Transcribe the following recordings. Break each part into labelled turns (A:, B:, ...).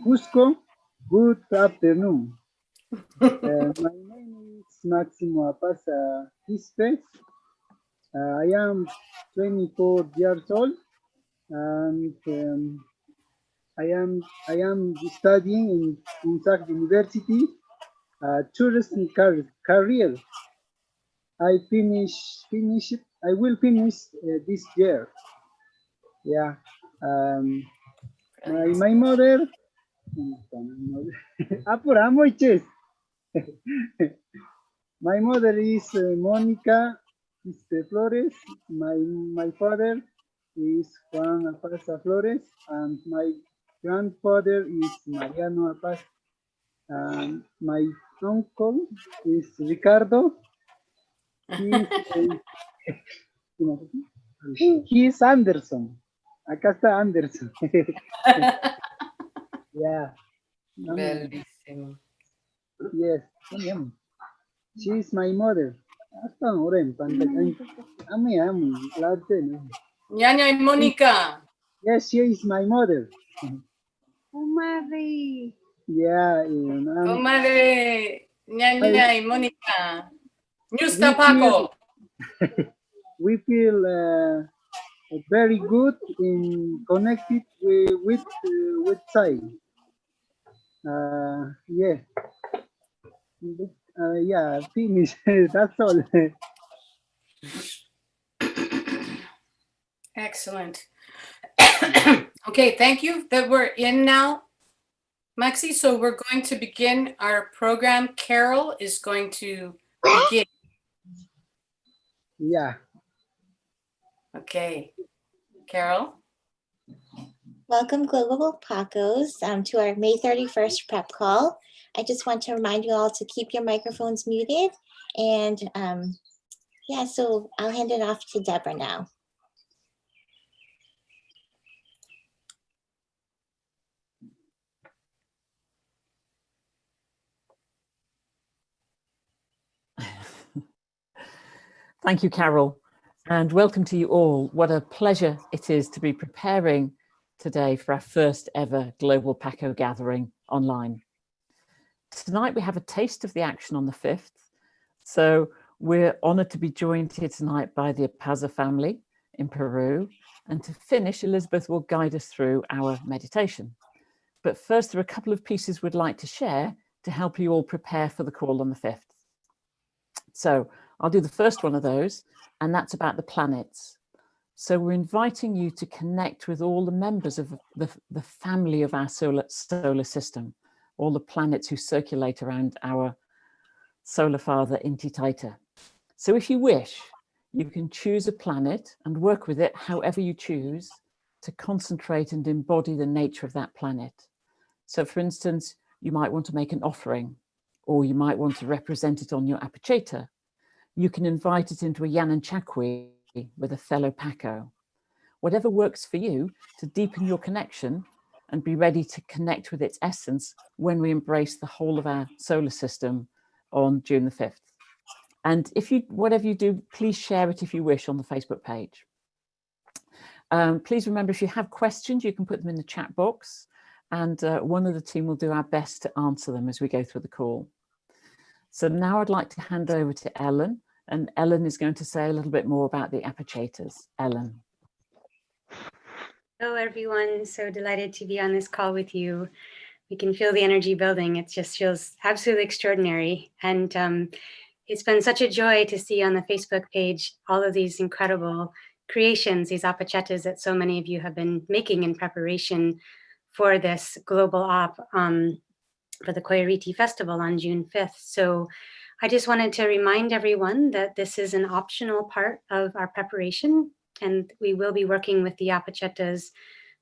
A: Cusco. Good afternoon. My name is Máximo Apasa Quispe. I am 24 years old, and I am studying in UNSAC University, tourism career. I will finish this year. Yeah. My mother. Apuramos, My mother is Mónica Flores. My father is Juan Apasa Flores, and my grandfather is Mariano Apasa. And my uncle is Ricardo. He is Anderson. Acá está Anderson. Yeah.
B: Bellissimo.
A: Yes. She is my mother.
B: Ñaña y Mónica.
A: Yes, she is my mother.
C: Comadre.
A: Yeah.
B: Comadre Ñaña y Mónica. Ñusta Paco.
A: We feel very good in connected with Sai. Yeah. Yeah, finish. That's all.
B: Excellent. Okay, thank you that we're in now, Maxi. So we're going to begin our program. Carol is going to begin.
A: Yeah.
B: Okay, Carol.
D: Welcome, Global Pacos, to our May 31st prep call. I just want to remind you all to keep your microphones muted. And yeah, so I'll hand it off to Deborah now.
E: Thank you, Carol, and welcome to you all. What a pleasure it is to be preparing today for our first ever Global Paco gathering online. Tonight we have a taste of the action on the 5th, so we're honoured to be joined here tonight by the Apaza family in Peru, and to finish, Elizabeth will guide us through our meditation. But first, there are a couple of pieces we'd like to share to help you all prepare for the call on the 5th. So I'll do the first one of those, and that's about the planets. So we're inviting you to connect with all the members of the family of our solar system, all the planets who circulate around our solar father, Inti Taita. So if you wish, you can choose a planet and work with it however you choose to concentrate and embody the nature of that planet. So for instance, you might want to make an offering, or you might want to represent it on your apacheta. You can invite it into a Yanan Chakwi with a fellow Paco. Whatever works for you to deepen your connection and be ready to connect with its essence when we embrace the whole of our solar system on June the 5th. And if you, whatever you do, please share it if you wish on the Facebook page. Please remember, if you have questions, you can put them in the chat box, and one of the team will do our best to answer them as we go through the call. So now I'd like to hand over to Ellen, and Ellen is going to say a little bit more about the apachetas. Ellen.
C: Hello, everyone. So delighted to be on this call with you. We can feel the energy building. It just feels absolutely extraordinary. And it's been such a joy to see on the Facebook page all of these incredible creations, these apachetas that so many of you have been making in preparation for this global op for the Qollori'ti festival on June 5th. So I just wanted to remind everyone that this is an optional part of our preparation, and we will be working with the apachetas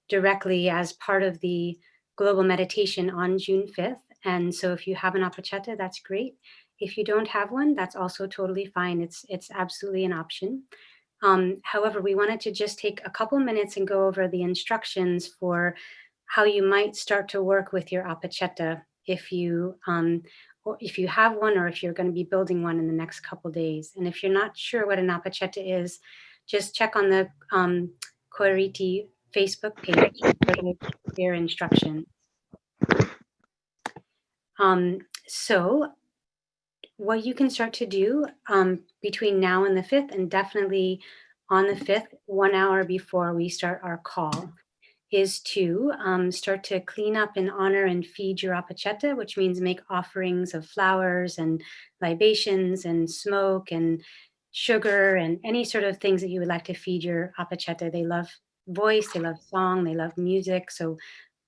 C: directly as part of the global meditation on June 5th. And so if you have an apacheta, that's great. If you don't have one, that's also totally fine. It's absolutely an option. However, we wanted to just take a couple minutes and go over the instructions for how you might start to work with your apacheta if you have one, or if you're going to be building one in the next couple days. And if you're not sure what an apacheta is, just check on the Qollori'ti Facebook page for their instructions. So what you can start to do between now and the 5th, and definitely on the 5th, 1 hour before we start our call, is to start to clean up and honor and feed your apacheta, which means make offerings of flowers and libations and smoke and sugar and any sort of things that you would like to feed your apacheta. They love voice, they love song, they love music. So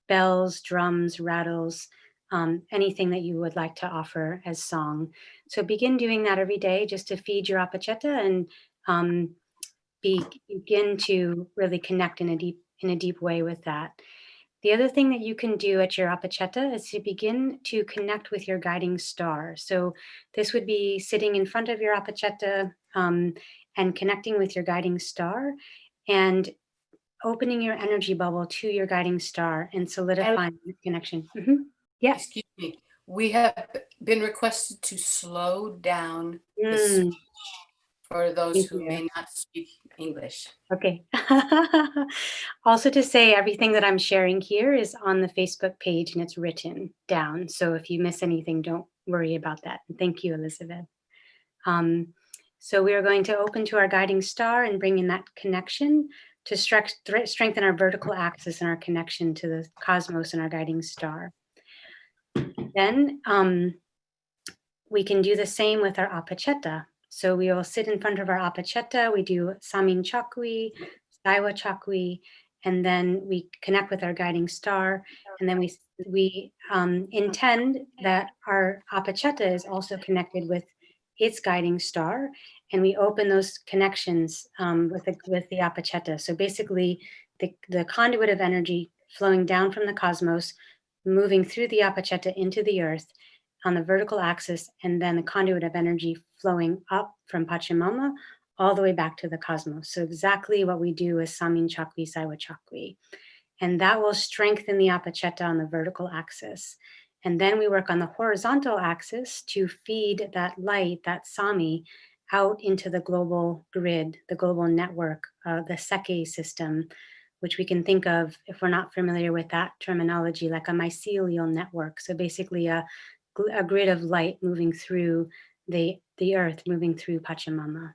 C: bells, drums, rattles, anything that you would like to offer as song. So begin doing that every day just to feed your apacheta and begin to really connect in a deep way with that. The other thing that you can do at your apacheta is to begin to connect with your guiding star. So this would be sitting in front of your apacheta and connecting with your guiding star and opening your energy bubble to your guiding star and solidifying the connection. Yeah.
B: Excuse me. We have been requested to slow down the speech for those who may not speak English.
C: Okay. Also to say everything that I'm sharing here is on the Facebook page and it's written down. So if you miss anything, don't worry about that. Thank you, Elizabeth. So we are going to open to our guiding star and bring in that connection to strengthen our vertical axis and our connection to the cosmos and our guiding star. Then we can do the same with our apacheta. So we will sit in front of our apacheta, we do Samin Chakwi, Saiwa Chakwi, and then we connect with our guiding star. And then we intend that our apacheta is also connected with its guiding star. And we open those connections with the apacheta. So basically the conduit of energy flowing down from the cosmos, moving through the apacheta into the earth on the vertical axis, and then the conduit of energy flowing up from Pachamama all the way back to the cosmos. So exactly what we do with Samin Chakwi, Saiwa Chakwi. And that will strengthen the apacheta on the vertical axis. And then we work on the horizontal axis to feed that light, that Sami, out into the global grid, the global network, the Seke system, which we can think of, if we're not familiar with that terminology, like a mycelial network. So basically a grid of light moving through the earth, moving through Pachamama.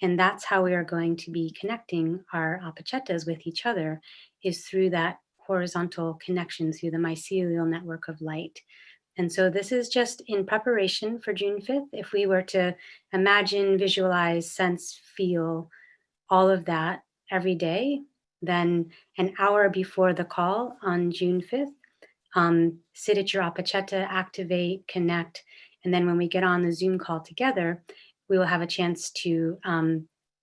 C: And that's how we are going to be connecting our apachetas with each other, is through that horizontal connection through the mycelial network of light. And so this is just in preparation for June 5th. If we were to imagine, visualize, sense, feel all of that every day, then an hour before the call on June 5th, sit at your apacheta, activate, connect. And then when we get on the Zoom call together, we will have a chance to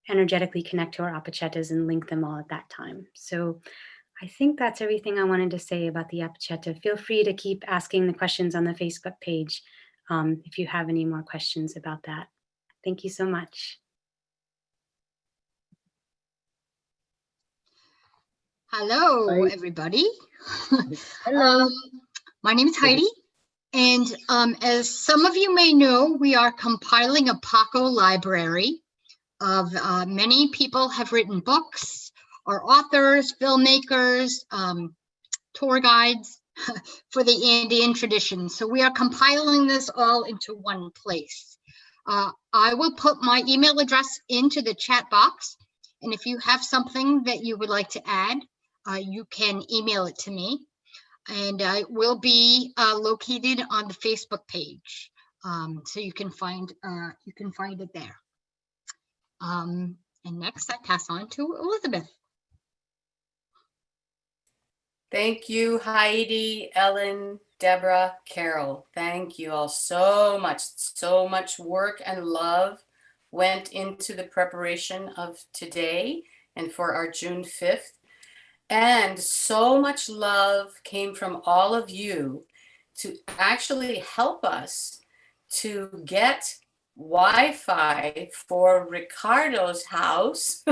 C: energetically connect to our apachetas and link them all at that time. So I think that's everything I wanted to say about the apacheta. Feel free to keep asking the questions on the Facebook page if you have any more questions about that. Thank you so much.
F: Hello, everybody.
A: Hello.
F: My name is Heidi, and as some of you may know, we are compiling a Paco library of many people have written books, or authors, filmmakers, tour guides for the Andean tradition. So we are compiling this all into one place. I will put my email address into the chat box, and if you have something that you would like to add, you can email it to me, and it will be located on the Facebook page, so you can find it there. And next, I pass on to Elizabeth.
B: Thank you, Heidi, Ellen, Deborah, Carol. Thank you all so much. So much work and love went into the preparation of today and for our June 5th. And so much love came from all of you to actually help us to get Wi-Fi for Ricardo's house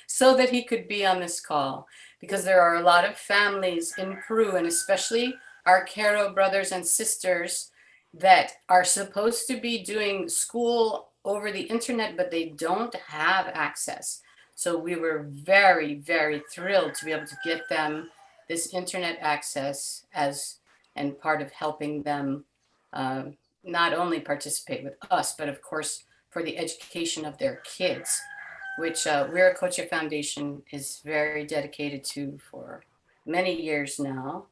B: so that he could be on this call, because there are a lot of families in Peru, and especially our Quero brothers and sisters that are supposed to be doing school over the internet, but they don't have access. So we were very, very thrilled to be able to get them this internet access as and part of helping them not only participate with us, but of course for the education of their kids, which Qollori'ti Foundation is very dedicated to for many years now.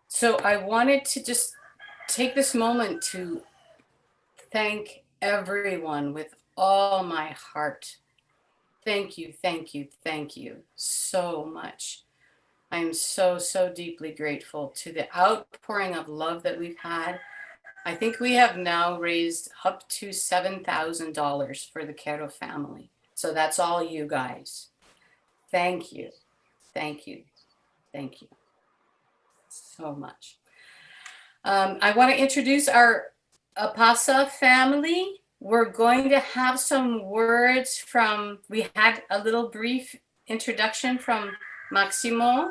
B: So I wanted to just take this moment to thank everyone with all my heart. Thank you, thank you, thank you so much. I am so, so deeply grateful to the outpouring of love that we've had. I think we have now raised up to $7,000 for the Quero family. So that's all you guys. Thank you, thank you, thank you so much. I want to introduce our Apasa family. We're going to have some words from, we had a little brief introduction from Maximo,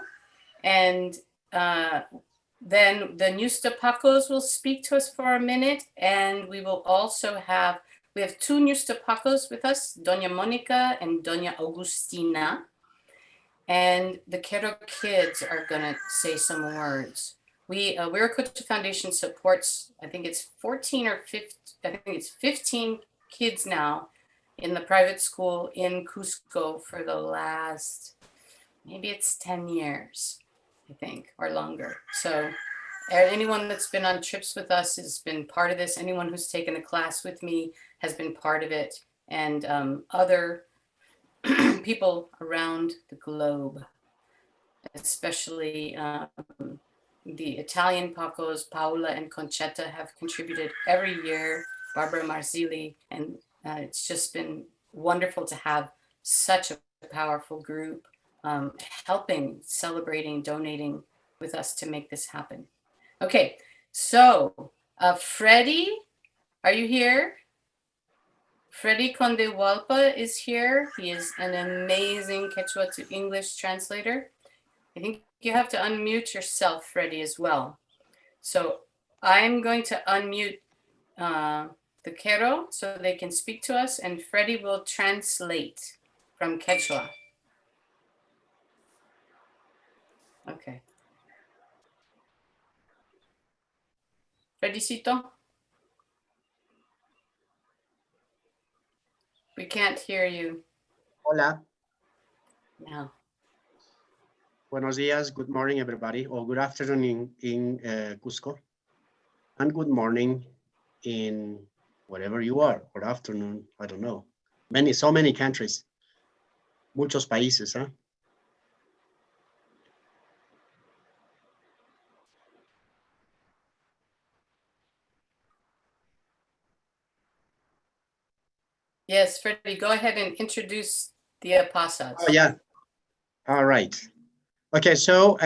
B: and then the Nustapacos will speak to us for a minute, and we will also have, we have two Nustapacos with us, Doña Monica and Doña Agustina, and the Quero kids are gonna say some words. Qollori'ti Foundation supports, I think it's 14 or 15, I think it's 15 kids now in the private school in Cusco for the last, maybe it's 10 years, I think, or longer. So anyone that's been on trips with us has been part of this. Anyone who's taken a class with me has been part of it, and other people around the globe, especially the Italian Pacos, Paola and Concetta, have contributed every year, Barbara Marzilli, and it's just been wonderful to have such a powerful group helping, celebrating, donating with us to make this happen. Okay, so Freddie, are you here? Freddie Conde Walpa is here. He is an amazing Quechua to English translator. I think you have to unmute yourself, Freddie, as well. So I'm going to unmute the Quero so they can speak to us, and Freddie will translate from Quechua. Okay. Fredicito? We can't hear you.
G: Hola.
B: No.
G: Buenos días. Good morning, everybody. Or good afternoon in Cusco. And good morning in wherever you are, or afternoon, I don't know. So many countries. Muchos países, huh?
B: Yes, Freddie, go ahead and introduce the Apasas.
G: Oh, yeah. All right. Okay, so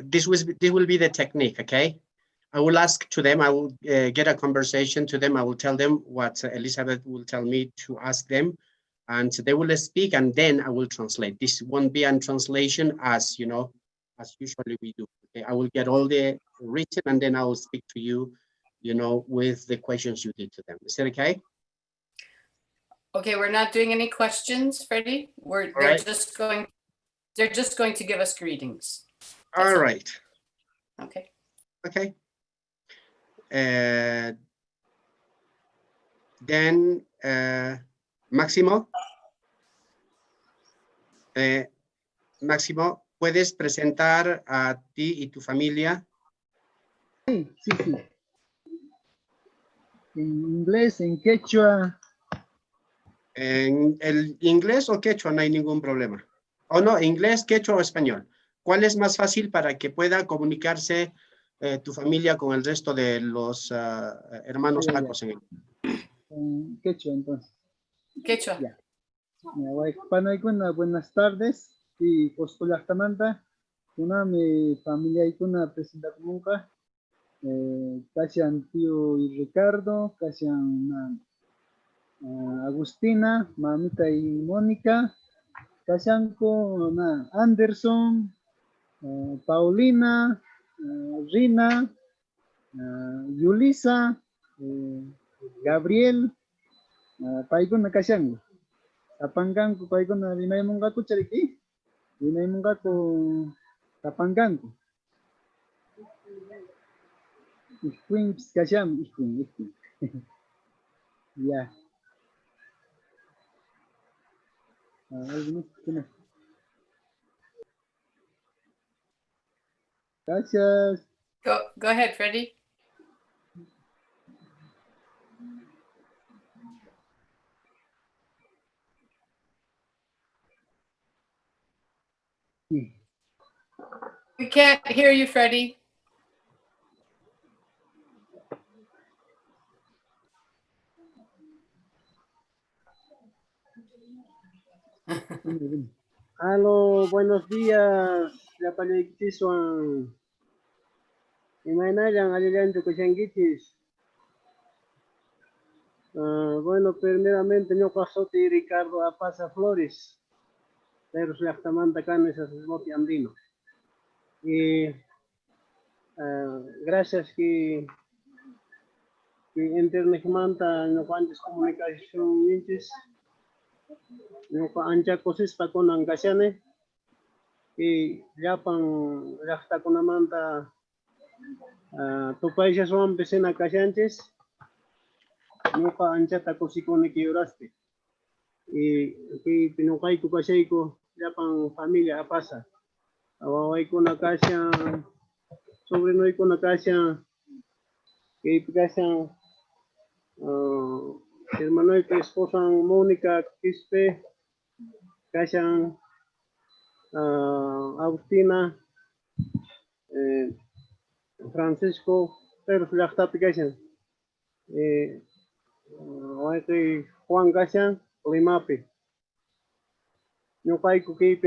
G: this will be the technique, okay? I will ask to them, I will get a conversation to them. I will tell them what Elizabeth will tell me to ask them, and they will speak, and then I will translate. This won't be a translation as, you know, as usually we do. Okay, I will get all the written, and then I will speak to you, you know, with the questions you did to them. Is that okay?
B: Okay, we're not doing any questions, Freddie. They're just going to give us greetings.
G: All right.
B: Okay.
G: Okay. Then Máximo. Máximo, ¿puedes presentar a ti y tu familia?
A: Sí, sí, sí. En inglés, en quechua.
G: En el inglés o quechua no hay ningún problema. O no, inglés, quechua o español. ¿Cuál es más fácil para que pueda comunicarse tu familia con el resto de los hermanos pacos?
A: En quechua, entonces.
B: Quechua.
A: Ya. Buenas tardes. Y Qollori'ti una mi familia y una presenta como casi tío y Ricardo, casi Agustina, mamita y Mónica, casi con Anderson, Paulina, Rina, Yulisa, Gabriel, paikuna kasyangu. Tapanganku paikuna rimaimungaku chariki. Rimaimungaku tapanganku. Ihquin piskasham, ihquin. Ya. Algunos tienen. Gracias.
B: Go ahead, Freddie. We can't hear you, Freddie.
H: Aló, buenos días. Ya palikis wang imainayan alilanto kushangitis. Bueno, primeramente yo casote Ricardo Apasa Flores, pero se actamanta canes sacerdote andino. Y gracias que internet manta no cuantas comunicación inches, no ancha cosas pa con angasiane. Y ya pan rasta con amanta tu país son vecina casantes. No pa ancha tacosikone que lloraste. Y que pinukay ko kasi ko ya pang familia apasa. Awaway ko na kasya sobrinoy ko na kasya kay kasyang hermanoy ko esposang Monica Quispe kasyang Agustina Francisco pero sila tapi kasyang kay Juan kasyang Limape. Nukay ko kay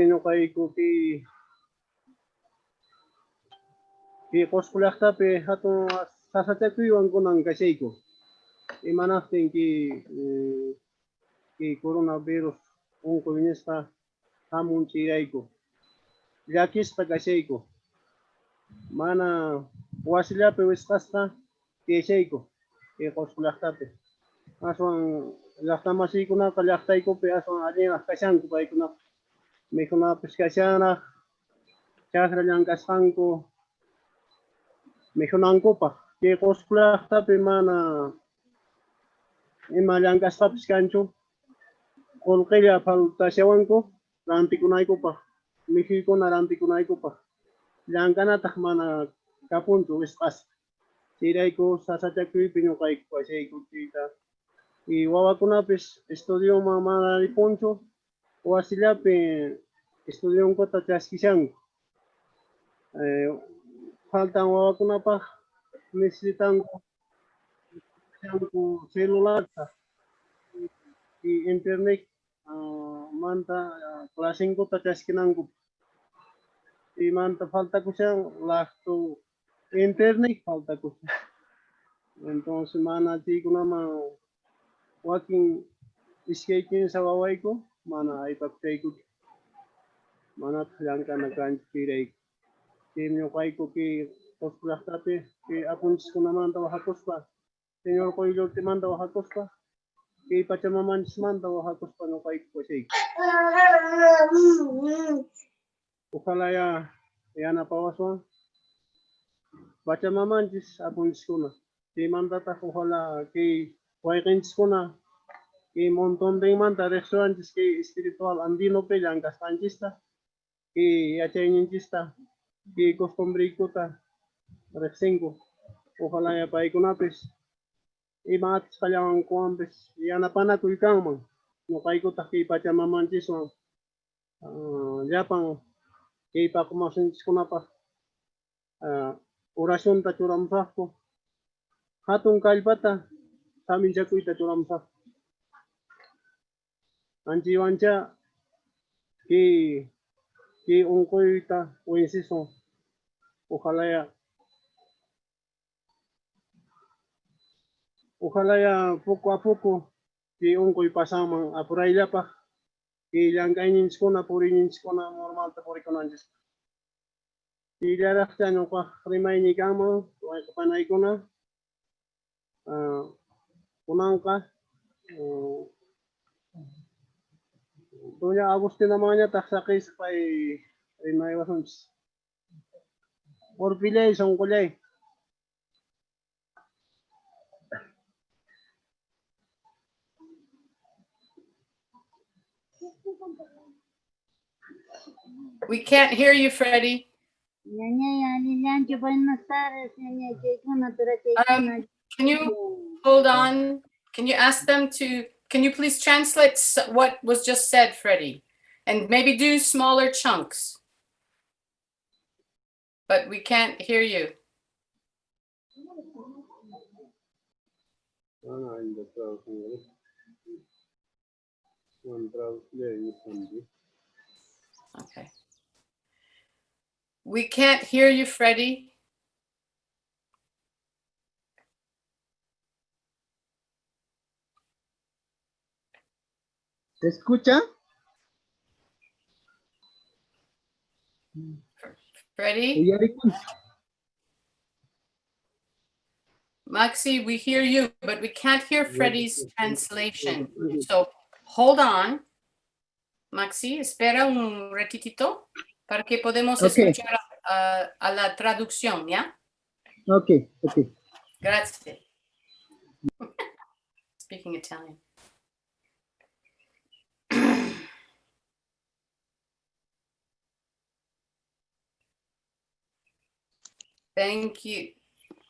H: koskulakta pe hatong sasatekuiwan ko ng kasay ko. Imanafting ki coronavirus ung komunista hamun chiyay ko. Yakis ta kasay ko. Mana wasila pe westasta kasay ko. Koskulakta pe. Aswang lakta masay ko na kalaktay ko pe aswang alin kasyang ko pa ko na. May ko na peskasyana. Chakra niyang kasang ko. May ko pa. Kaya koskulakta pe mana imalang kaspaps kancho. Kung kaya paltasyawan ko, ranti kunay ko pa. Miki ko na ranti kunay ko pa. Yang ka na takmana kapunto, espas. Siray ko sasadya ko pinukay ko kasi ko kita. Iwawa ko na pis estudio mga riponcho. Wa sila pe estudio ko tatyaskisyan. Faltang wawa ko na pa. Necesitan ko celular sa internet manta klaseng ko tatyaskinan ko. Manta falta ko siyang lakto internet falta ko siya. Entonces mana di ko naman working skating sa waway ko mana ipapay ko mana yang ka nagkanspiray team yung kay ko ki posplak tapi ki apons ko naman daw hakos pa senyor ko yung timan daw hakos pa ki pachamaman man daw hakos pa no kay ko siya ukalaya yan na pawaswan pachamaman jis apons ko na di man tata kuhala ki Waikins ko na que montón de manta restaurantes que espiritual andino pe yang castanchista que achaynchista que costumbre ta rexengo ojalá ya pa ikunapis imat kalang kuampis yana pana kuikang no kai ko taki pachamamanchis yapang que pa kumasinchis ko na pa orasyon ta churamsak ko hatong kalpata samin siya kuita churamsak anji wancha que ungkoy ta wensiso ojalá ya poco a poco que ungkoy pasamang apurayla pa que yang kainin ko na purinin ko na normal ta puri ko nanjis ilarak siya no pa rimay ni kamo kapanay ko na kunang ka Doña Agustina namanya taksakis pa rimay wasons por pilay son kulay
B: We can't hear you, Freddie. Can you hold on? Can you ask them to, can you please translate what was just said, Freddie? And maybe do smaller chunks. But we can't hear you. Okay. We can't hear you, Freddie.
A: ¿Se escucha?
B: Freddie? Maxi, we hear you, but we can't hear Freddie's translation. So hold on. Maxi, espera un ratitito para que podamos escuchar a la traducción, ¿ya?
A: Ok, ok.
B: Gracias. Speaking Italian. Thank you.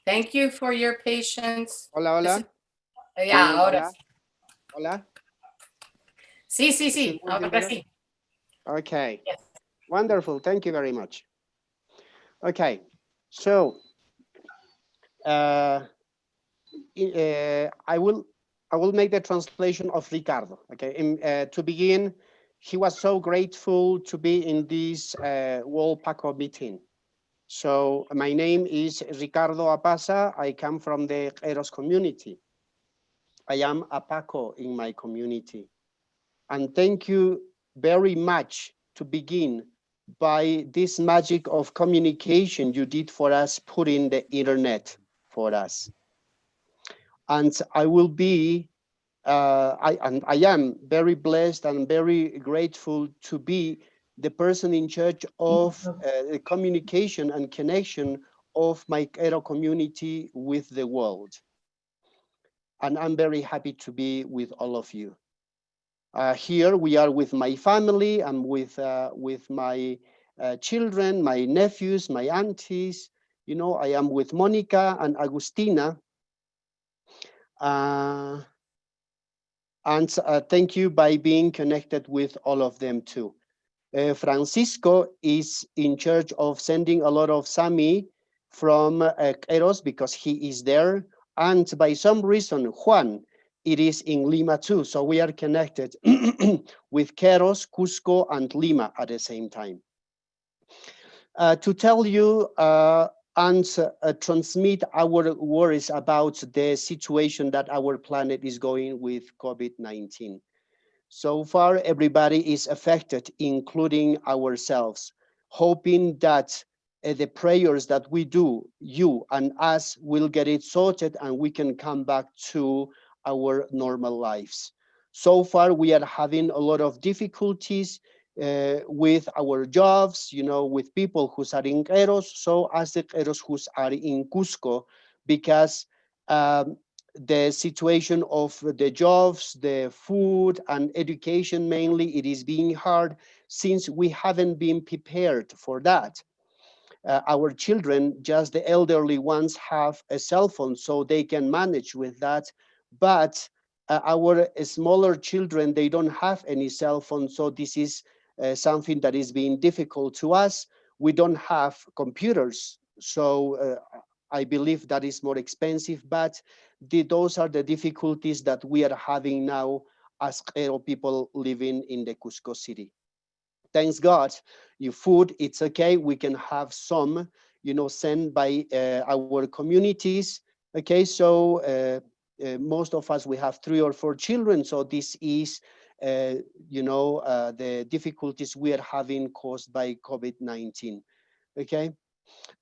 B: Thank you for your patience.
G: Hola, hola.
B: Ya, ahora
G: hola.
B: sí.
G: Hola.
B: Sí, sí, sí. Ahora sí.
G: Okay.
B: Yes.
G: Wonderful. Thank you very much. Okay. So I will make the translation of Ricardo. Okay. To begin, he was so grateful to be in this World Paco meeting. So my name is Ricardo Apasa. I come from the Eros community. I am a Paco in my community. And thank you very much to begin by this magic of communication you did for us, putting the internet for us. And I will be, I am very blessed and very grateful to be the person in charge of the communication and connection of my Ero community with the world. And I'm very happy to be with all of you. Here we are with my family. I'm with my children, my nephews, my aunties. You know, I am with Monica and Agustina. And thank you by being connected with all of them too. Francisco is in charge of sending a lot of Sami from Eros because he is there. And by some reason, Juan, it is in Lima too. So we are connected with Queros, Cusco, and Lima at the same time. To tell you and transmit our worries about the situation that our planet is going with COVID-19. So far, everybody is affected, including ourselves, hoping that the prayers that we do, you and us, will get it sorted and we can come back to our normal lives. So far, we are having a lot of difficulties with our jobs, you know, with people who are in Eros, so as the Eros who are in Cusco, because the situation of the jobs, the food and education mainly, it is being hard since we haven't been prepared for that. Our children, just the elderly ones, have a cell phone so they can manage with that. But our smaller children, they don't have any cell phone. So this is something that is being difficult to us. We don't have computers. So I believe that is more expensive, but those are the difficulties that we are having now as Ero people living in the Cusco city. Thanks God, your food, it's okay. We can have some, you know, sent by our communities. Okay, so most of us, we have 3 or 4 children. So this is, you know, the difficulties we are having caused by COVID-19. Okay,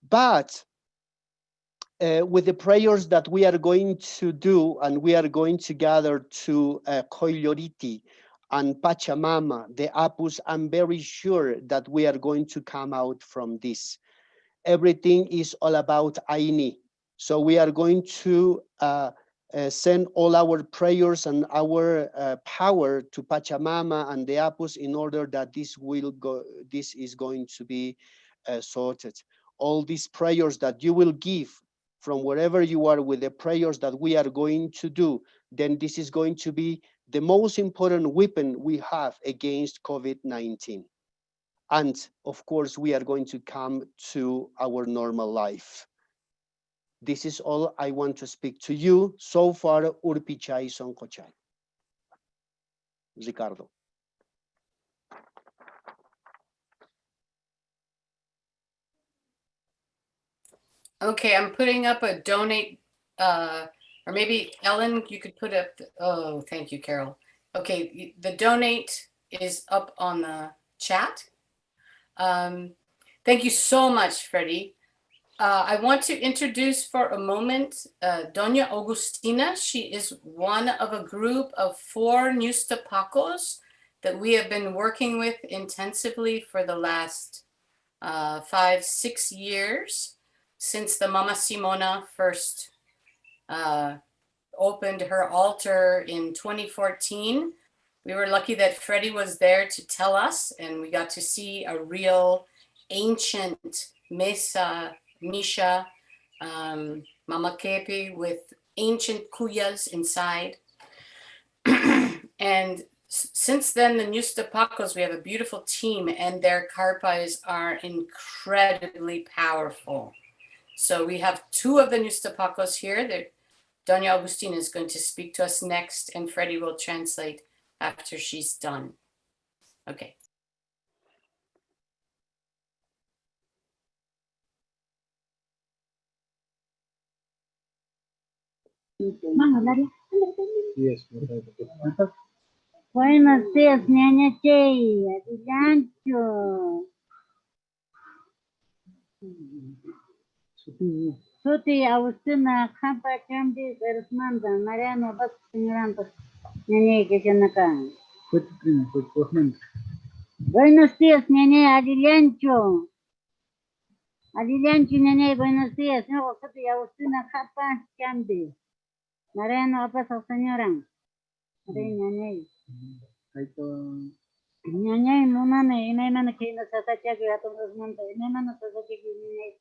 G: but with the prayers that we are going to do, and we are going to gather to Qollori'ti and Pachamama, the Apus, I'm very sure that we are going to come out from this. Everything is all about Aini. So we are going to
H: send all our prayers and our power to Pachamama and the Apus in order that this is going to be sorted. All these prayers that you will give from wherever you are with the prayers that we are going to do, then this is going to be the most important weapon we have against COVID-19. And of course, we are going to come to our normal life. This is all I want to speak to you. So far, Urpichai Sonkochai. Ricardo.
B: Okay, I'm putting up a donate, or maybe Ellen, you could put up, oh, thank you, Carol. Okay, the donate is up on the chat. Thank you so much, Freddie. I want to introduce for a moment Doña Agustina. She is one of a group of 4 Newstapacos that we have been working with intensively for the last 5-6 years, since the Mama Simona first opened her altar in 2014. We were lucky that Freddie was there to tell us, and we got to see a real ancient mesa, misha, Mama Kepi with ancient kuyas inside. And since then, the Newstapacos, we have a beautiful team, and their karpas are incredibly powerful. So we have 2 of the Newstapacos here. Doña Agustina is going to speak to us next, and Freddie will translate after she's done. Okay.
A: Yes.
I: Buenos días, Ñaña Chey, Adilancho. Suti Agustina, Hampa Chambi, Erasmanda, Mariano, Bas, Señoranta, Ñaña, que se naca. Buenos días, Ñaña, Adilancho. Adilancho, Ñaña, buenos días. No, Suti Agustina, Hampa Chambi, Mariano, Bas, Señoranta. Ñaña. Ñaña, Mumane, Imana, Kina, Sasachaki, Atomosmanta, Imana, Sasachaki,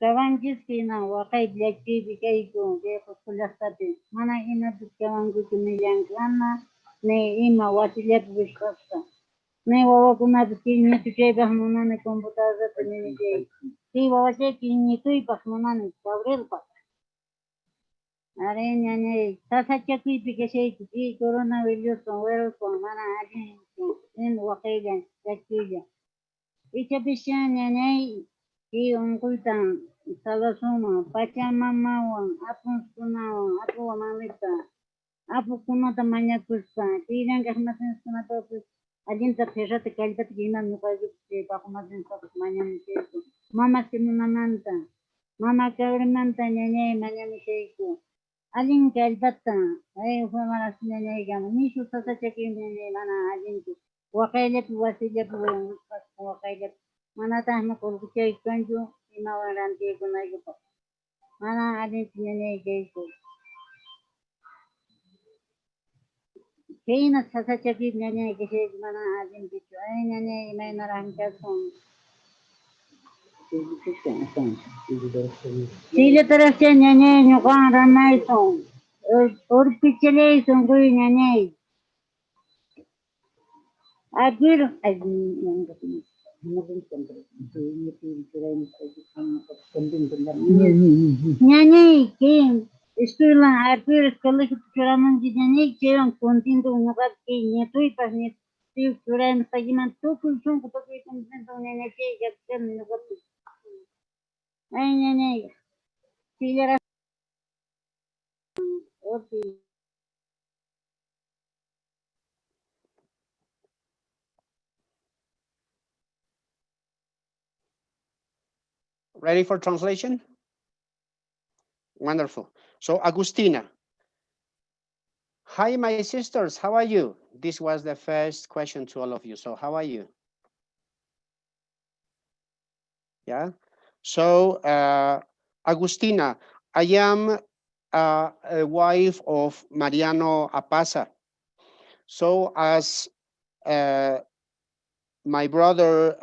I: Kavangiskina, Wakai, Blackie, Bikaiko, Kulastate, Mana Ina, Kavangu, Yankana, Ne Ima, Watilet, Vishkosta. Ne Wawakuna, the King, to Jabah Munana, Computer, the Minute. See what taking you to Pasmonani, Gavril. Arena, Sasachaki, Pikashaki, coronavirus, from Mana, in Wakagan, Blackie. Ichapishan, Yane, he uncultan, Salasuma, Pachamama, Apun Suna, Apu Mamita, Apu Kunata Mania Kusta, Tiran Gahmatin Sunatopus, Adinta Pesha, the Kalpat Gina, Nukazi, Pakumatin Maniam, Mama Simunamanta, Mama Kavrimanta, Nene, Maniam Sheku, Adin Kalpata, I Humana Sinegam, Nishu Sasachakin, Mana Adintu. Wakailet Wasilet Wakailet Manata Makulke Kanju in our Antigo Mana Aditine Gayko. Kaina Sasachaki Nene Gate Mana Adin Pichu, Nene Manaran Casson. Silatarashan Nene, Yukan Ramaison, or Pichele, some going Nene. I feel as Nyani came. Still, I feel scholarship Churaman Jani came and continued to Nuka King, Yatui Pasnit, Steve Churan, Pagiman, two Kulsum, Putakin, and Nene, get them Nuka. I Nene, Sigara. Okay.
G: Ready for translation? Wonderful. So Agustina. Hi, my sisters, how are you? This was the first question to all of you. So how are you? Yeah. So Agustina, I am a wife of Mariano Apasa. So as my brother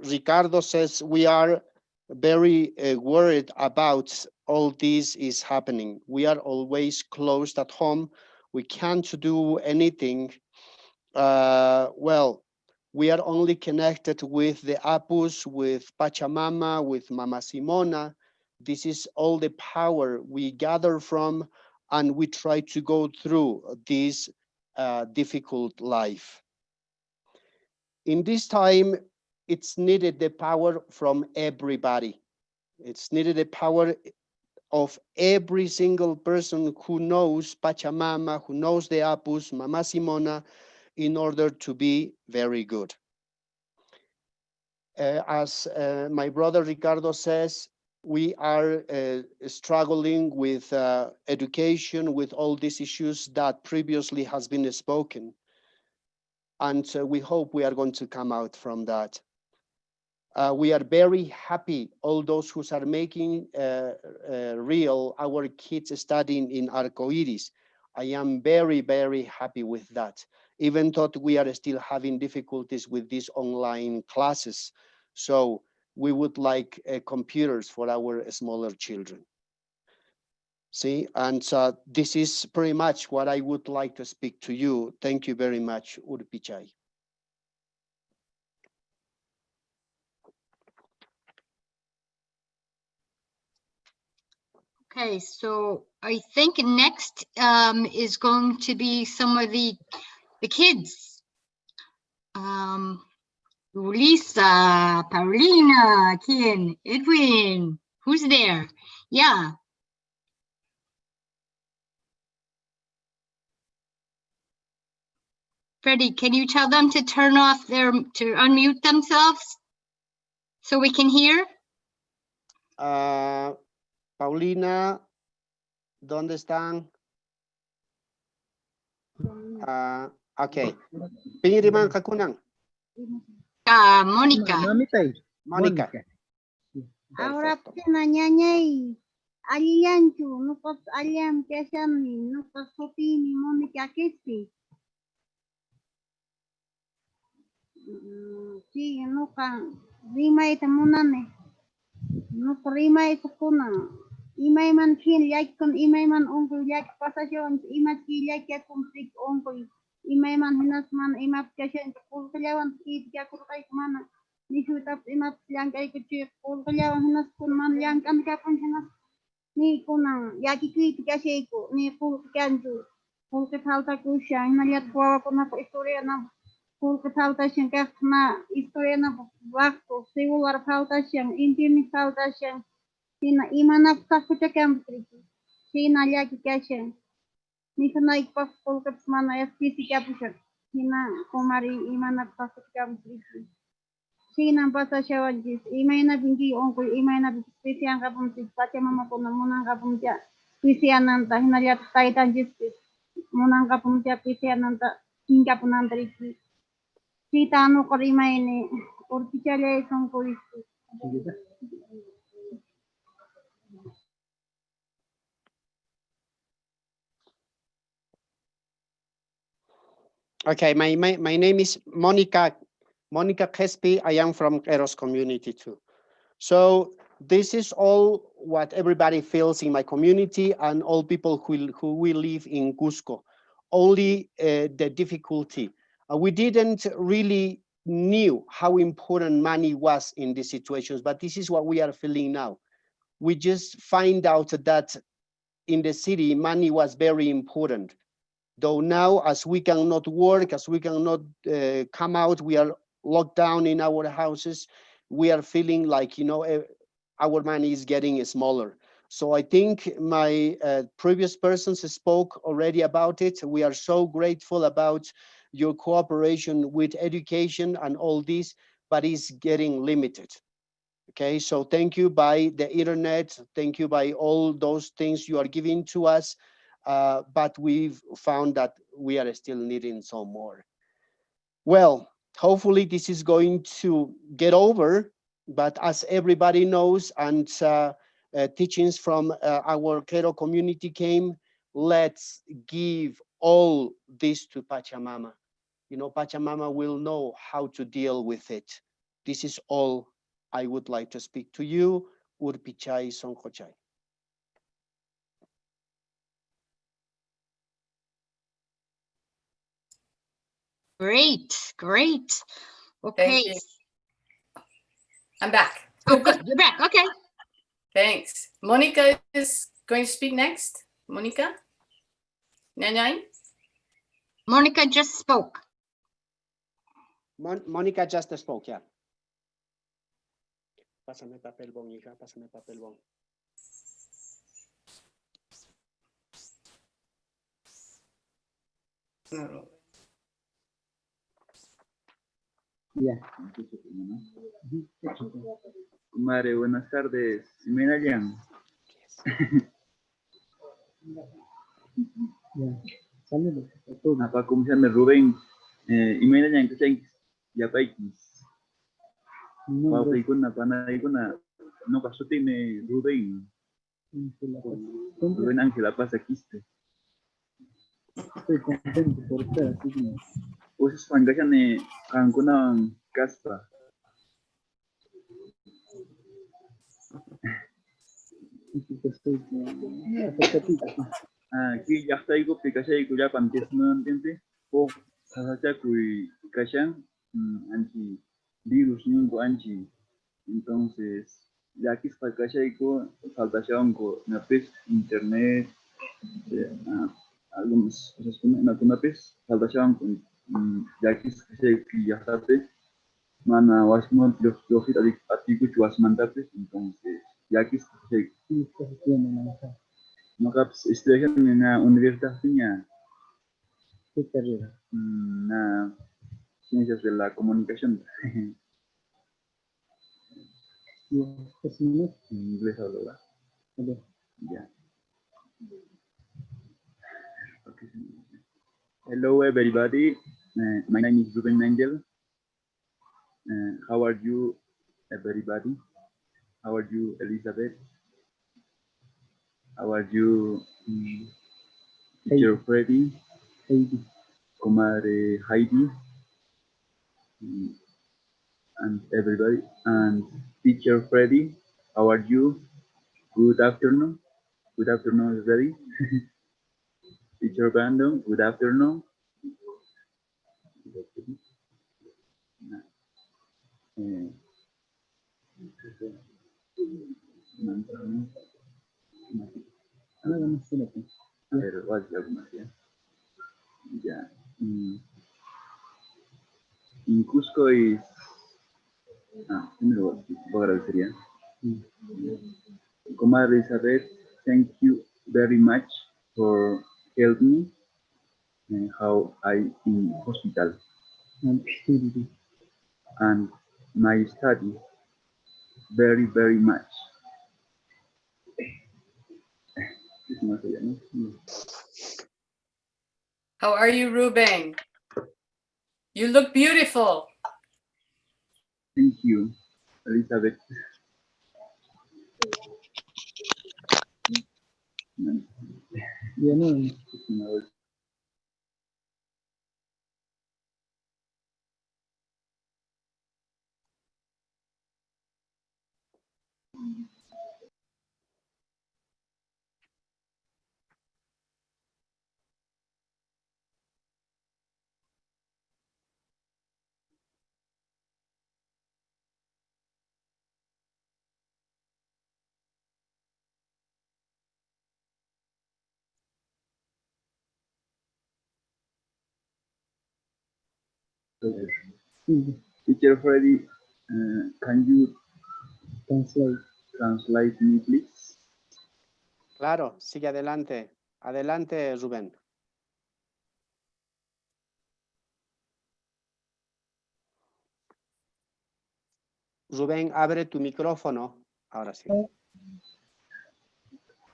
G: Ricardo says, we are very worried about all this is happening. We are always closed at home. We can't do anything. Well, we are only connected with the Apus, with Pachamama, with Mama Simona. This is all the power we gather from, and we try to go through this difficult life. In this time, it's needed the power from everybody. It's needed the power of every single person who knows Pachamama, who knows the Apus, Mama Simona, in order to be very good. As my brother Ricardo says, we are struggling with education, with all these issues that previously has been spoken. And we hope we are going to come out from that. We are very happy, all those who are making real our kids studying in Arcoiris. I am very, very happy with that, even though we are still having difficulties with these online classes. So we would like computers for our smaller children. See, and this is pretty much what I would like to speak to you. Thank you very much, Urpichai.
F: Okay, so I think next is going to be some of the kids. Lisa, Paulina, Kian, Edwin, who's there? Yeah. Freddie, can you tell them to turn off to unmute themselves so we can hear?
G: Paulina, ¿dónde están? Okay. Pingiriman kakunang.
F: Mónica.
G: Mónica.
I: Ahora pina ñañay. Alianchu, nukas aliam kesani, nukas sopini, Mónica kesi. Sí, nuka rimay tamunane. Nuka rimay sakuna. Imay man kin yak kun imay man ongkul yak pasasyon, imat ki yak yakun sik ongkul. Imay man hinas man imat kasyan kul kalawan ki yakul kay kumana. Nisutap imat yang kay kuchik kul kalawan hinas kun man yang kan kapun hinas. Ni kunang yaki ki kasay ko ni kul kanju. Kul katalta kusya hinaliat kwa kuna pa istorya na kul katalta siyang kakna istorya na waktu siwar falta siyang intini falta siyang Sina imanap kakutakam triki. Sina yaki kasha. Nisana ikpas polkat mana FPC kapushak. Sina kumari imanap kakutakam triki. Sina pasa shawajis. Imayna bingi onkul imayna bingi ang kapun triki. Pacha mama ko na munang kapun siya. Pisi ananta hinariat taitan jispis. Munang kapun siya pisi ananta hingga punan triki. Sita ano ko imayni. Urpichale songko isu.
G: Okay, my name is Monica Kespi. I am from Eros community too. So this is all what everybody feels in my community and all people who will live in Cusco. Only the difficulty. We didn't really knew how important money was in these situations, but this is what we are feeling now. We just find out that in the city, money was very important. Though now, as we cannot work, as we cannot come out, we are locked down in our houses, we are feeling like, our money is getting smaller. So I think my previous persons spoke already about it. We are so grateful about your cooperation with education and all this, but it's getting limited. Okay, so thank you by the internet. Thank you by all those things you are giving to us. But we've found that we are still needing some more. Well, hopefully this is going to get over, but as everybody knows, and teachings from our Quero community came, let's give all this to Pachamama. You know, Pachamama will know how to deal with it. This is all I would like to speak to you. Urpichai Sonkochai.
F: Great, great. Okay.
B: Thank you. I'm back.
F: Oh, good. You're back. Okay.
B: Thanks. Monica is going to speak next. Monica? Nanay?
F: Monica just spoke.
G: Monica just spoke, yeah. Pásame papel bon, hija, pásame papel bon.
A: Ya.
J: Comadre, buenas tardes. ¿Me hallan?
A: Ya. Saludos a todos.
J: Apa como se llama Rubén? ¿Y me hallan que se ya paikis?
A: Mi
J: Wow,
A: nombre
J: ikuna pana ikuna no pasute me Rubén.
A: es
J: Rubén Ángela pasa quiste.
A: Estoy contento por estar así que
J: Uses pangashane kankuna kaspa.
A: estoy expectativa.
J: Aquí ya está igual pikashay kuya pantes no entiende. O sasacha kui kashan anchi virus ningo anchi. Entonces ya aquí está kashay ko saltación ko napis internet algunas cosas con napis saltación con ya aquí kashay ki ya está mana wasmon yo fit atiku chuas mantapis entonces ya aquí kashay
A: Sí, está haciendo la
J: makaps estudian na universidad punya
A: ¿Qué carrera?
J: na ciencias de la comunicación.
A: Es un
J: Inglés hablo,
A: mes.
J: ya. Okay. Hello everybody, my name is Ruben Angel. How are you everybody? How are you Elizabeth? How are you teacher Freddy?
A: Heidi.
J: Comadre Heidi? And everybody, and teacher Freddy, how are you? Good afternoon. Good afternoon, everybody. Teacher Brandon, good afternoon.
A: Nada más solo que-
J: Pero vaya algunas ya. Ya. In Cusco is. Primero voy a agradecería. Comadre Elizabeth, thank you very much for helping me how I in hospital
A: Espíritu.
J: and my study very, very much.
B: How are you, Ruben? You look beautiful.
J: Thank you, Elizabeth.
A: Ya no, sí,
J: Teacher Freddy, can you
A: translate.
J: translate me, please?
G: Claro, sigue adelante. Adelante, Rubén. Rubén, abre tu micrófono. Ahora sí.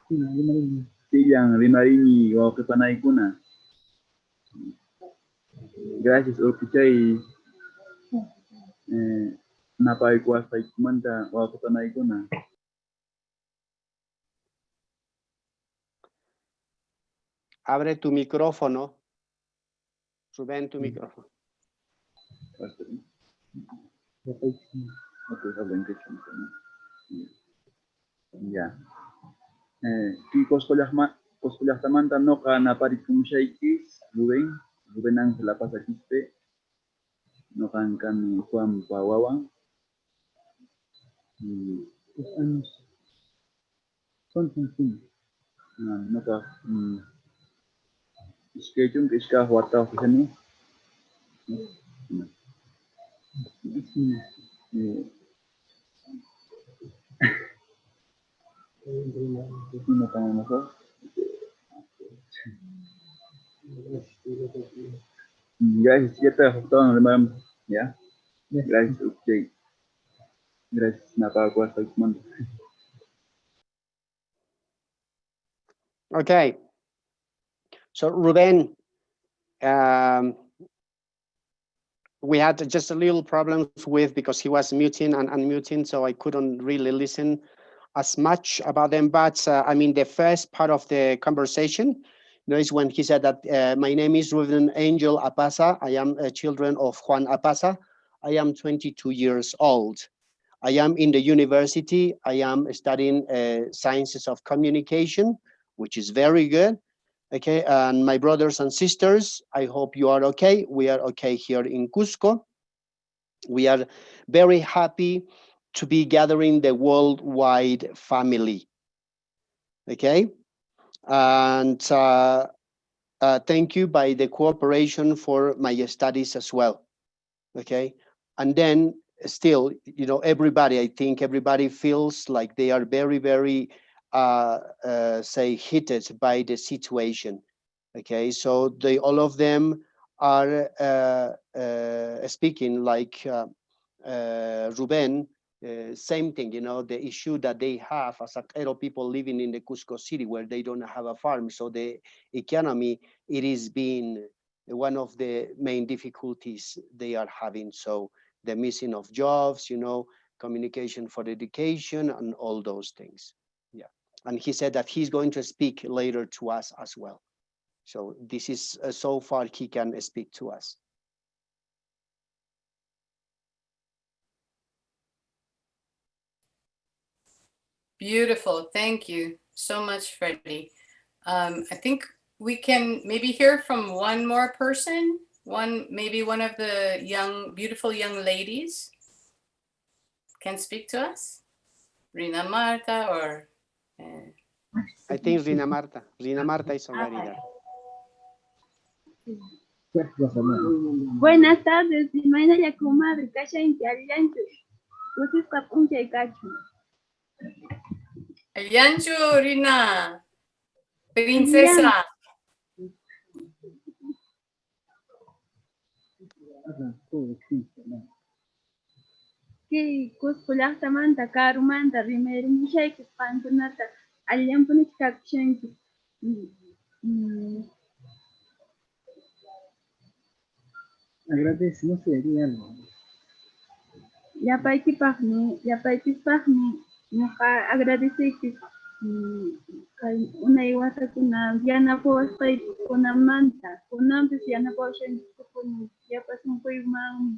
A: Sí, yo me digo,
J: Yang Rimarini o Kepanay Kuna. Gracias, Orpichai. Napay Kwasay Kumanta o Kepanay Kuna.
G: Abre tu micrófono. Rubén, tu micrófono.
J: Ya. Coscollastamanta noqa naparikumshayki Rubén Ángel Pasakispe noqankami Juanpa wawan. Noqa iskaychun iskaq wataq kani. Gracias, ya te ajustado, hermano. Ya. Gracias, usted. Gracias, Napacuas.
G: Okay. So Ruben, we had just a little problems with because he was muting and unmuting, so I couldn't really listen as much about them. But I mean, the first part of the conversation, is when he said that my name is Ruben Angel Apasa. I am a children of Juan Apasa. I am 22 years old. I am in the university. I am studying sciences of communication, which is very good. Okay, and my brothers and sisters, I hope you are okay. We are okay here in Cusco. We are very happy to be gathering the worldwide family. Okay, and thank you by the cooperation for my studies as well. Okay, and then still, everybody, I think everybody feels like they are very, very, say, hit by the situation. Okay, so all of them are speaking like Ruben, same thing, the issue that they have as Aquero people living in the Cusco city where they don't have a farm. So the economy, it is being one of the main difficulties they are having. So the missing of jobs, communication for education and all those things. Yeah. And he said that he's going to speak later to us as well. So this is so far he can speak to us.
B: Beautiful. Thank you so much, Freddie. I think we can maybe hear from one more person, maybe one of the beautiful young ladies can speak to us. Rina Marta or...
G: I think Rina Marta is already there.
K: Buenas tardes, Imaina ya comadre, Kasha Intialiancho. Usis Papuncha y Cacho.
B: Aliancho, Rina. Princesa.
K: Que Cusculactamanta, Carumanta, Rimerimishak, Pantonata, Aliampunis Captionki.
A: Agradece, no sé, díganme.
K: Yapaiki Pagni, Moja agradece que una iguata con Diana Posta y con Amanta, con antes Diana Posta y con ya pasó un poco más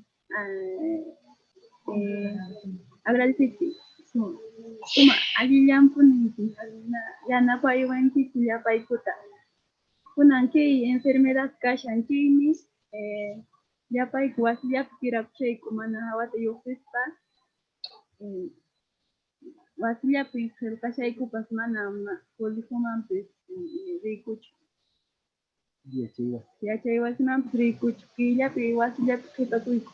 K: agradece que como allí ya ya no puedo ver que ya paikuta con anche enfermedad cashan chimis ya paikuas ya pirapche como na hawata yo fespa Wasilla pues el cachaico pas mana polifoman pues ricucho. Ya chay wasman pues ricucho quilla pues wasilla pues tatuico.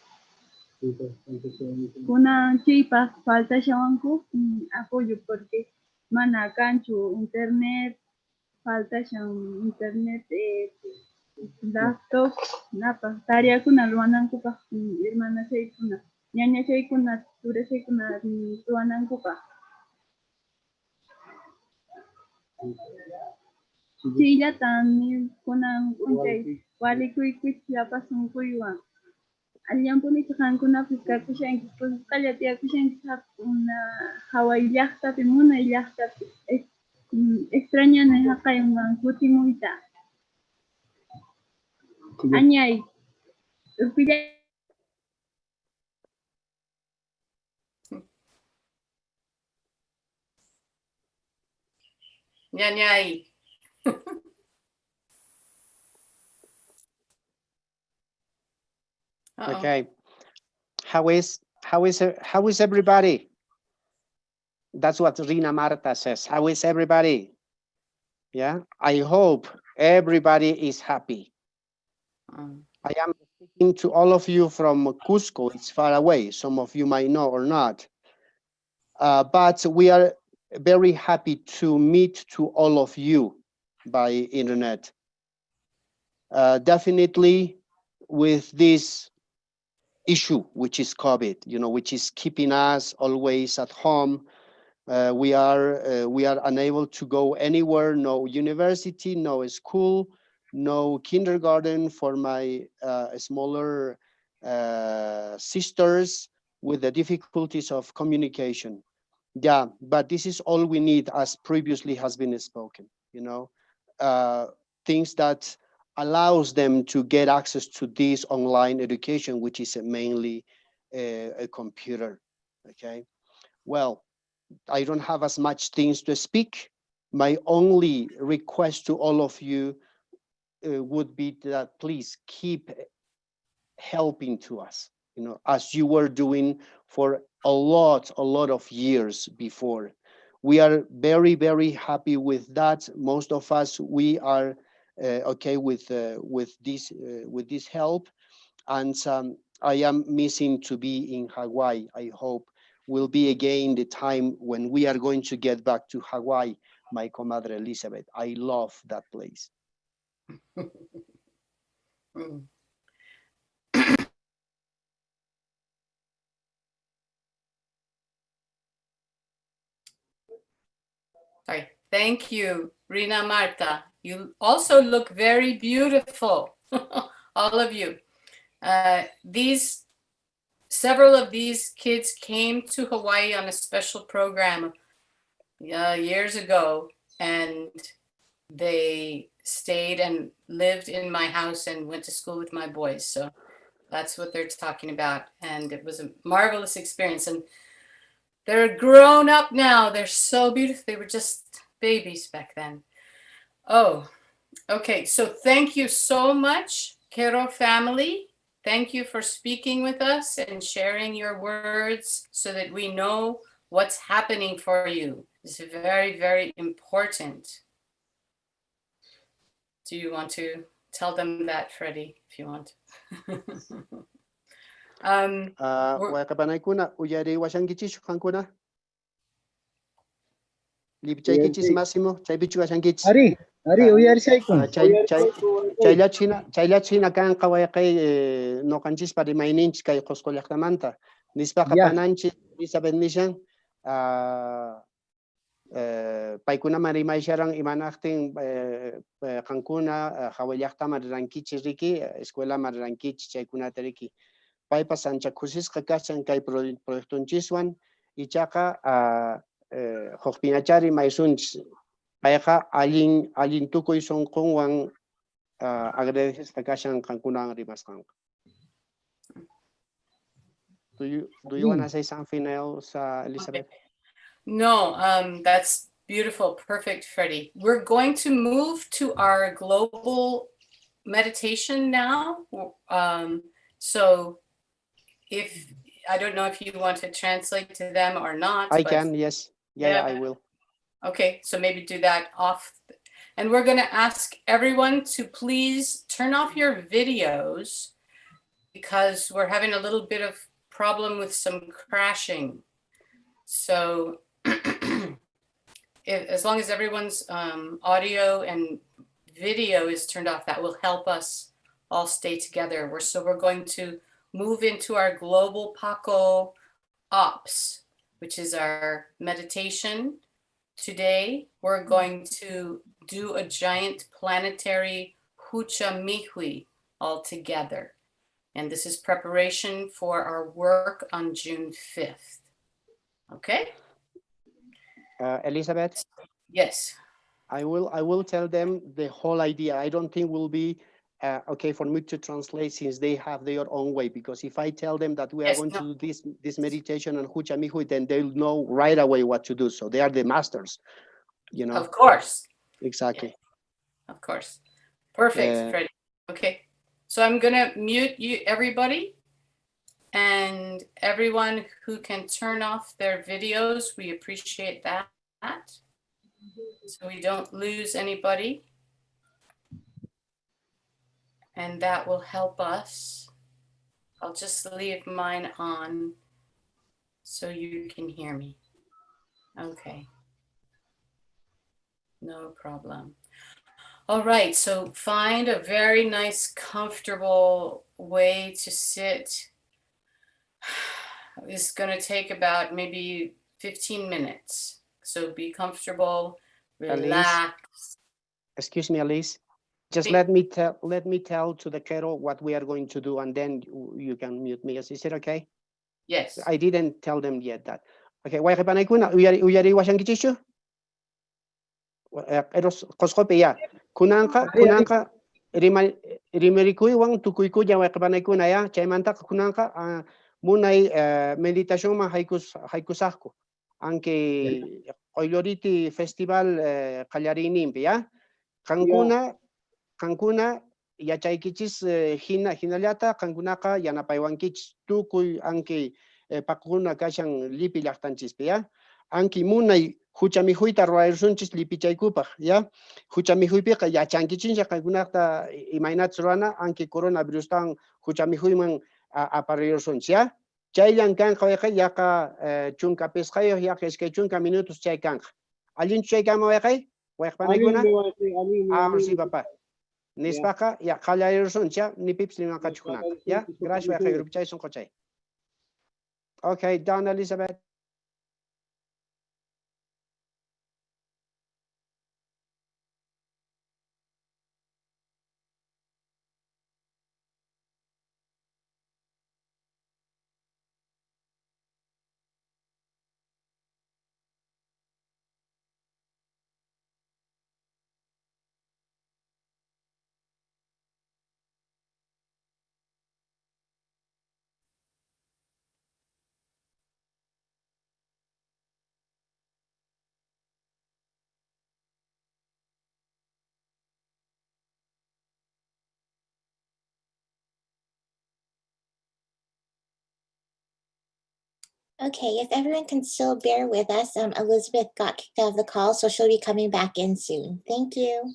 K: Kuna chipa falta shawanku apoyo porque mana cancho internet falta shan internet laptop napa tarea kuna luananku pa hermana chay kuna ñaña chay kuna ture chay kuna luananku pa. Chilla también con un wali kuy ya pasó un kuywa. Alian puni tsakan kuna piska kushan pues kalatia kushan una Hawaii yachta pimuna yachta extraña ne haka yung kuti muita. Anyay. Upila
B: Nyanyai. Uh-oh.
G: Okay. How is everybody? That's what Rina Marta says. How is everybody? Yeah, I hope everybody is happy. I am speaking to all of you from Cusco. It's far away. Some of you might know or not. But we are very happy to meet to all of you by internet. Definitely with this issue, which is COVID, which is keeping us always at home. We are unable to go anywhere, no university, no school, no kindergarten for my smaller sisters with the difficulties of communication. Yeah, but this is all we need, as previously has been spoken, things that allows them to get access to this online education, which is mainly a computer, okay? Well, I don't have as much things to speak. My only request to all of you would be that please keep helping to us, as you were doing for a lot of years before. We are very, very happy with that. Most of us, we are okay with this help, and I am missing to be in Hawaii. I hope will be again the time when we are going to get back to Hawaii, my comadre Elizabeth. I love that place.
B: Sorry. Thank you, Rina Marta. You also look very beautiful, all of you. Several of these kids came to Hawaii on a special program years ago, and they stayed and lived in my house and went to school with my boys. So that's what they're talking about. And it was a marvelous experience. And they're grown up now. They're so beautiful. They were just babies back then. Oh, okay. So thank you so much, Kero family. Thank you for speaking with us and sharing your words so that we know what's happening for you. It's very, very important. Do you want to tell them that, Freddie, if you want?
G: Wakabanay kuna uyari washangichi kankuna. Libchaikichis Massimo, Chaibichu washangichi.
A: Ari uyari saikun.
G: Chailachina kan kawayakay no kanchis para maininch kay qosqollaqtamanta. Nispa qapananchi Elizabeth nishan paykuna marimaysharan imanaqtin qankuna hawallaqta marirankichis riki escuela marirankichis chaykunata riki. Paypas ancha kusisqa kashan kay proyectonchiswan ichaqa Hospinachari Maisunch, Payaka, Alin Tukoy Son Kongwang, agradeces Takashan Kankunan Rimaskan. Do you want to say something else, Elizabeth?
B: Okay. No, that's beautiful. Perfect, Freddie. We're going to move to our global meditation now. So if I don't know if you want to translate to them or not.
G: I can, yes. Yeah, I will.
B: Okay, so maybe do that off. And we're going to ask everyone to please turn off your videos because we're having a little bit of problem with some crashing. So as long as everyone's audio and video is turned off, that will help us all stay together. So we're going to move into our global Paco Ops, which is our meditation. Today, we're going to do a giant planetary Hucha Mihui all together. And this is preparation for our work on June 5th. Okay?
G: Elizabeth?
B: Yes.
G: I will tell them the whole idea. I don't think will be okay for me to translate since they have their own way, because if I tell them that we are
B: Yes,
G: going
B: no.
G: to do this meditation on Huchamihui, then they'll know right away what to do. So they are the masters, you know.
B: Of course.
G: Exactly.
B: Of course. Perfect,
G: Uh,
B: Freddie. Okay. So I'm gonna mute you, everybody. And everyone who can turn off their videos, we appreciate that. So we don't lose anybody. And that will help us. I'll just leave mine on so you can hear me. Okay. No problem. All right, so find a very nice, comfortable way to sit. It's going to take about maybe 15 minutes. So be comfortable,
G: Elise,
B: relax.
G: excuse me, Elise. Just
B: Sí.
G: let me tell to the Kero what we are going to do, and then you can mute me. Is it okay?
B: Yes.
G: I didn't tell them yet that. Okay, why happen kuna uyari washan kichishu? Eros koskope ya. Kunanka rimerikui wang tukuiku ya wai hapan kuna ya. Chaimanta kunanka munai meditation ma haikusahku. Anke Qollori'ti festival Qollori'ni ya. Kankuna yachaykichis hinallata kankunaka yanapaywankichis tukuy anki pakuna kashan lipi llaqtanchispi ya. Anki munay huchamihuyta ruayursunchis lipichaykupaq ya. Huchamihuypiqa yachankichis kankunaqta imaynatas ruana anki coronavirustawan huchamihuyman apariyursunchis ya. Chayllan kanqa wayqa yaqa chunka pesqayuq yaqa iskay chunka minutos chay kanqa. Allinchu chay kama wayqay? Wayqpanaykuna? Ahora sí, papá. Nispaka ya qallayursuncha ni pips liman kachukunaka. Ya, gracias wayqa grupchay son qochay. Okay, done, Elizabeth.
D: Okay, if everyone can still bear with us, Elizabeth got kicked out of the call, so she'll be coming back in soon. Thank you.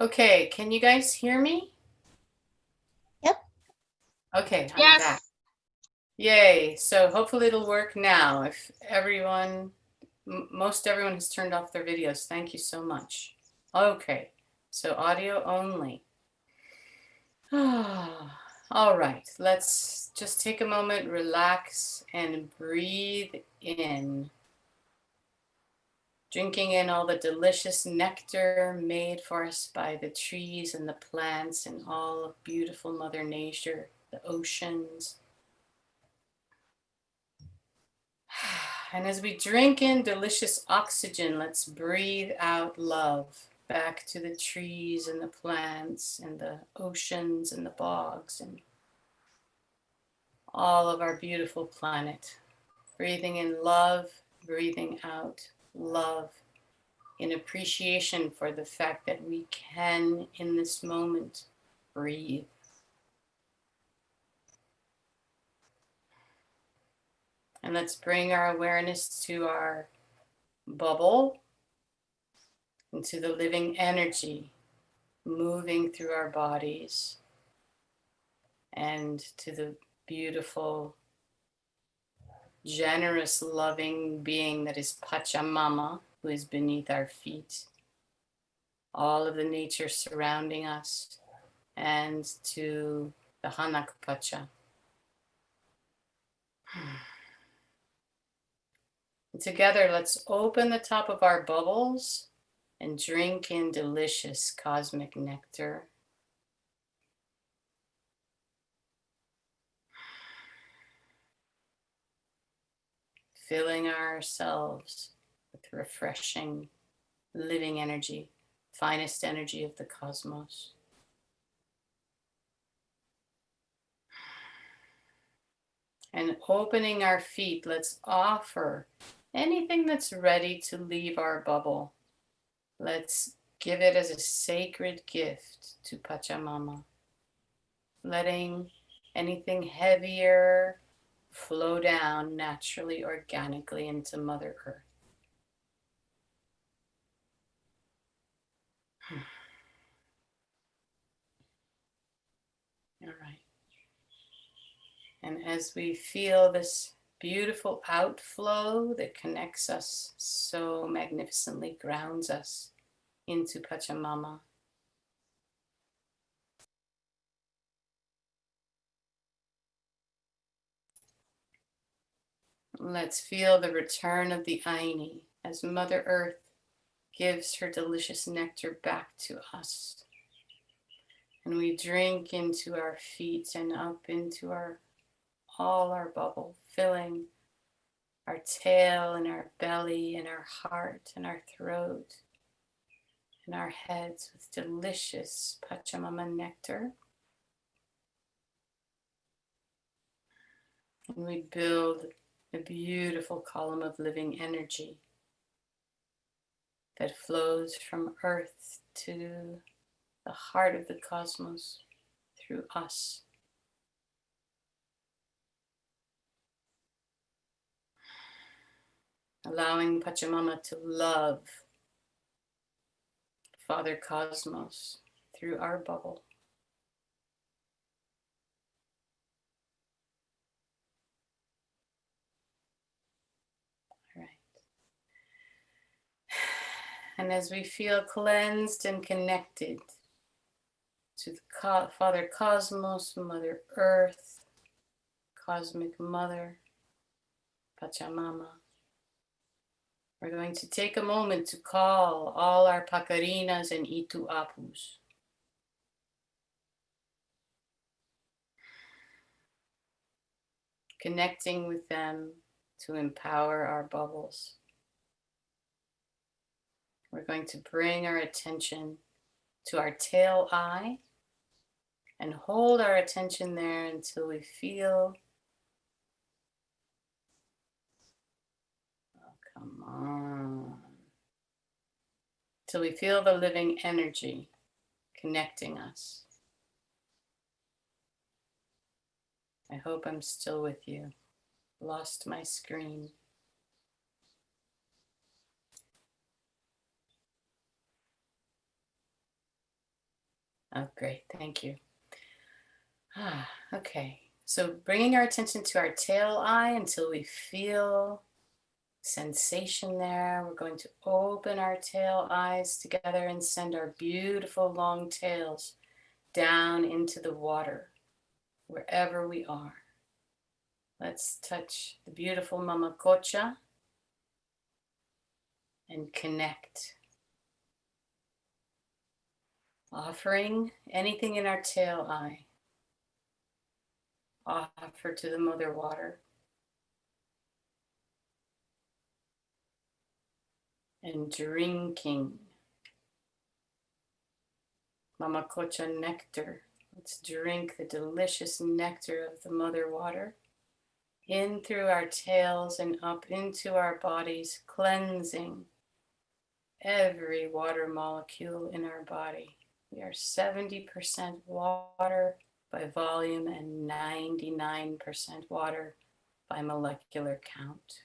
B: Okay, can you guys hear me?
D: Yep.
B: Okay, I'm
F: Yes.
B: back. Yay, so hopefully it'll work now. If everyone, most everyone has turned off their videos. Thank you so much. Okay, so audio only. All right, let's just take a moment, relax, and breathe in. Drinking in all the delicious nectar made for us by the trees and the plants and all of beautiful Mother Nature, the oceans. And as we drink in delicious oxygen, let's breathe out love back to the trees and the plants and the oceans and the bogs and all of our beautiful planet. Breathing in love, breathing out love, in appreciation for the fact that we can, in this moment, breathe. And let's bring our awareness to our bubble, into the living energy moving through our bodies, and to the beautiful, generous, loving being that is Pachamama, who is beneath our feet, all of the nature surrounding us, and to the Hanak Pacha. And together, let's open the top of our bubbles and drink in delicious cosmic nectar. Filling ourselves with refreshing, living energy, finest energy of the cosmos. And opening our feet, let's offer anything that's ready to leave our bubble. Let's give it as a sacred gift to Pachamama. Letting anything heavier flow down naturally, organically into Mother Earth. All right. And as we feel this beautiful outflow that connects us so magnificently, grounds us into Pachamama, let's feel the return of the Aini as Mother Earth gives her delicious nectar back to us. And we drink into our feet and up into all our bubble, filling our tail and our belly and our heart and our throat and our heads with delicious Pachamama nectar. And we build a beautiful column of living energy that flows from earth to the heart of the cosmos through us. Allowing Pachamama to love Father Cosmos through our bubble. All right. And as we feel cleansed and connected to the Father Cosmos, Mother Earth, Cosmic Mother, Pachamama, we're going to take a moment to call all our Pacarinas and Itu Apus. Connecting with them to empower our bubbles. We're going to bring our attention to our tail eye and hold our attention there until we feel, oh, come on, till we feel the living energy connecting us. I hope I'm still with you. Lost my screen. Oh, great. Thank you. Okay. So bringing our attention to our tail eye until we feel sensation there. We're going to open our tail eyes together and send our beautiful long tails down into the water, wherever we are. Let's touch the beautiful Mama Kocha and connect. Offering anything in our tail eye. Offer to the Mother Water. And drinking Mama Kocha nectar. Let's drink the delicious nectar of the Mother Water in through our tails and up into our bodies, cleansing every water molecule in our body. We are 70% water by volume and 99% water by molecular count.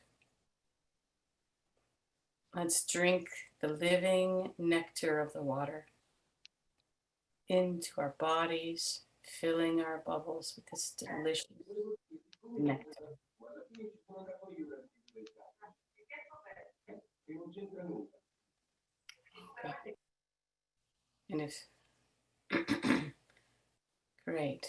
B: Let's drink the living nectar of the water into our bodies, filling our bubbles with this delicious nectar. Okay. And if great.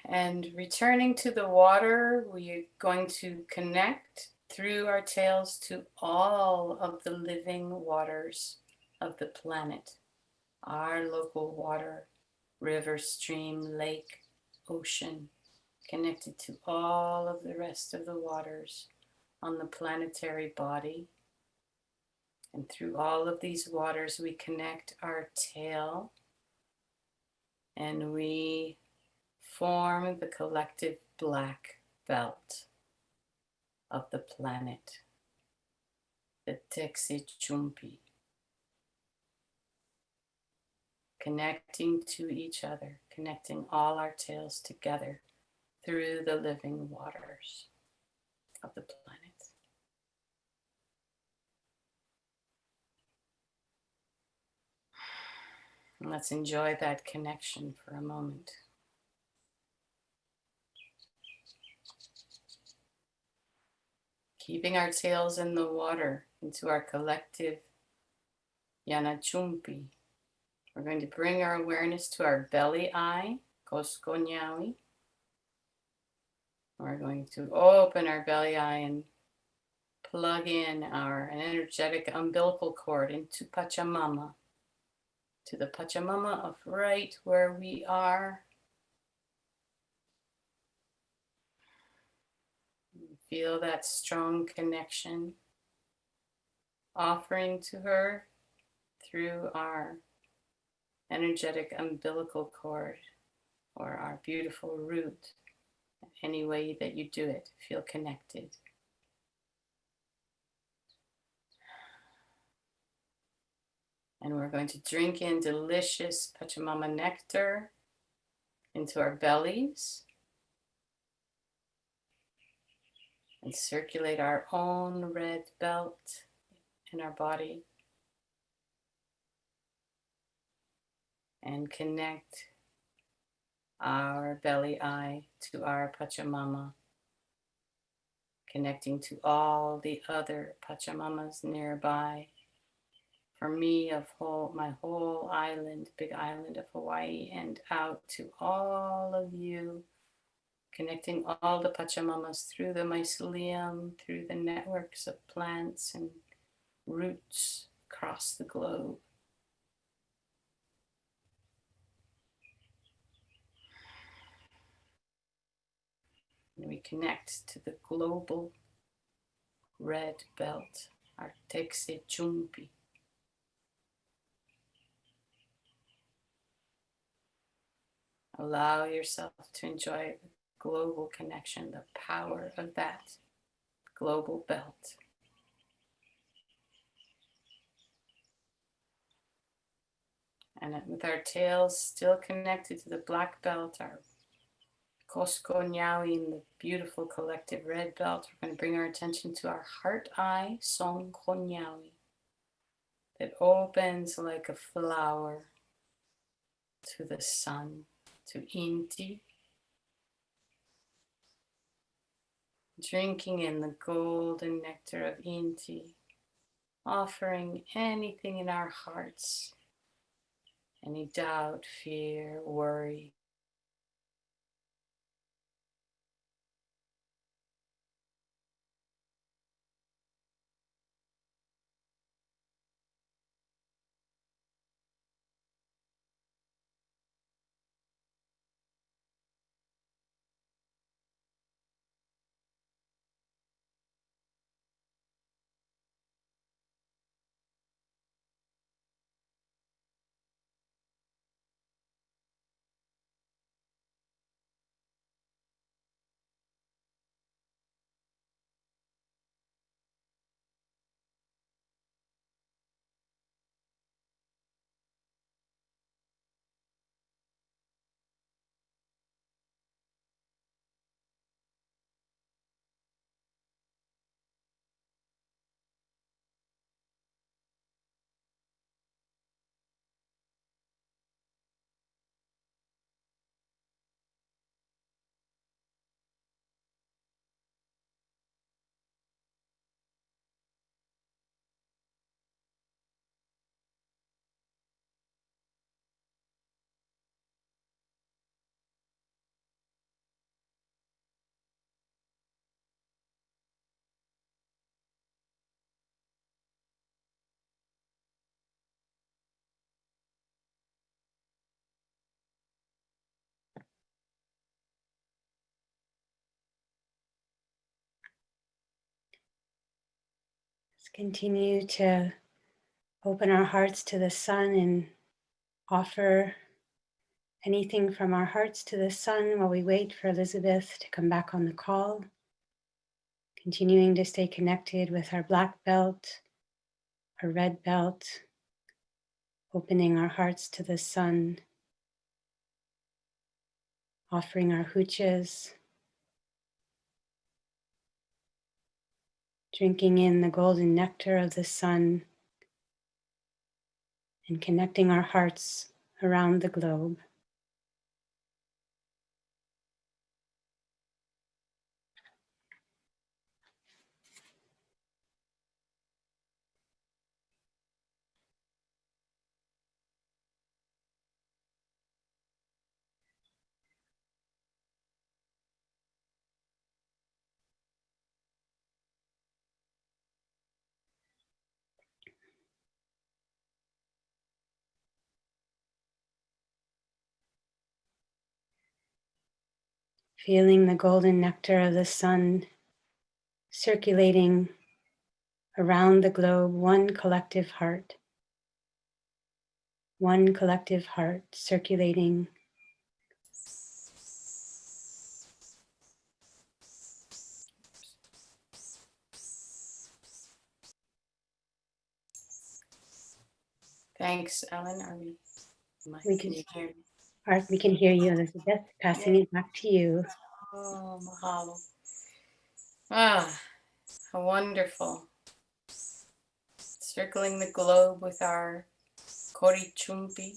B: And returning to the water, we're going to connect through our tails to all of the living waters of the planet. Our local water, river, stream, lake, ocean, connected to all of the rest of the waters on the planetary body. And through all of these waters, we connect our tail and we form the collective black belt of the planet, the Texechumpi, connecting to each other, connecting all our tails together through the living waters of the planet. And let's enjoy that connection for a moment. Keeping our tails in the water into our collective Yanachumpi. We're going to bring our awareness to our belly eye, Koskonyawi. We're going to open our belly eye and plug in an energetic umbilical cord into Pachamama, to the Pachamama of right where we are. Feel that strong connection, offering to her through our energetic umbilical cord or our beautiful root. Any way that you do it, feel connected. And we're going to drink in delicious Pachamama nectar into our bellies and circulate our own red belt in our body and connect our belly eye to our Pachamama, connecting to all the other Pachamamas nearby. For me, my whole island, big island of Hawaii, and out to all of you, connecting all the Pachamamas through the mycelium, through the networks of plants and roots across the globe. And we connect to the global red belt, our Texechumpi. Allow yourself to enjoy the global connection, the power of that global belt. And with our tails still connected to the black belt, our Koskonyawi and the beautiful collective red belt, we're going to bring our attention to our heart eye, Songkonyawi. that opens like a flower to the sun, to Inti, drinking in the golden nectar of Inti, offering anything in our hearts, any doubt, fear, worry.
C: Let's continue to open our hearts to the sun and offer anything from our hearts to the sun while we wait for Elizabeth to come back on the call. Continuing to stay connected with our black belt, our red belt, opening our hearts to the sun, offering our huchas, drinking in the golden nectar of the sun, and connecting our hearts around the globe. Feeling the golden nectar of the sun circulating around the globe, one collective heart circulating.
B: Thanks, Ellen. Are we?
C: We
B: Can
C: can,
B: you hear me?
C: Art, we can hear you, Elizabeth. Passing it back to you.
B: Oh, mahalo. Ah, how wonderful. Circling the globe with our Qollori'ti,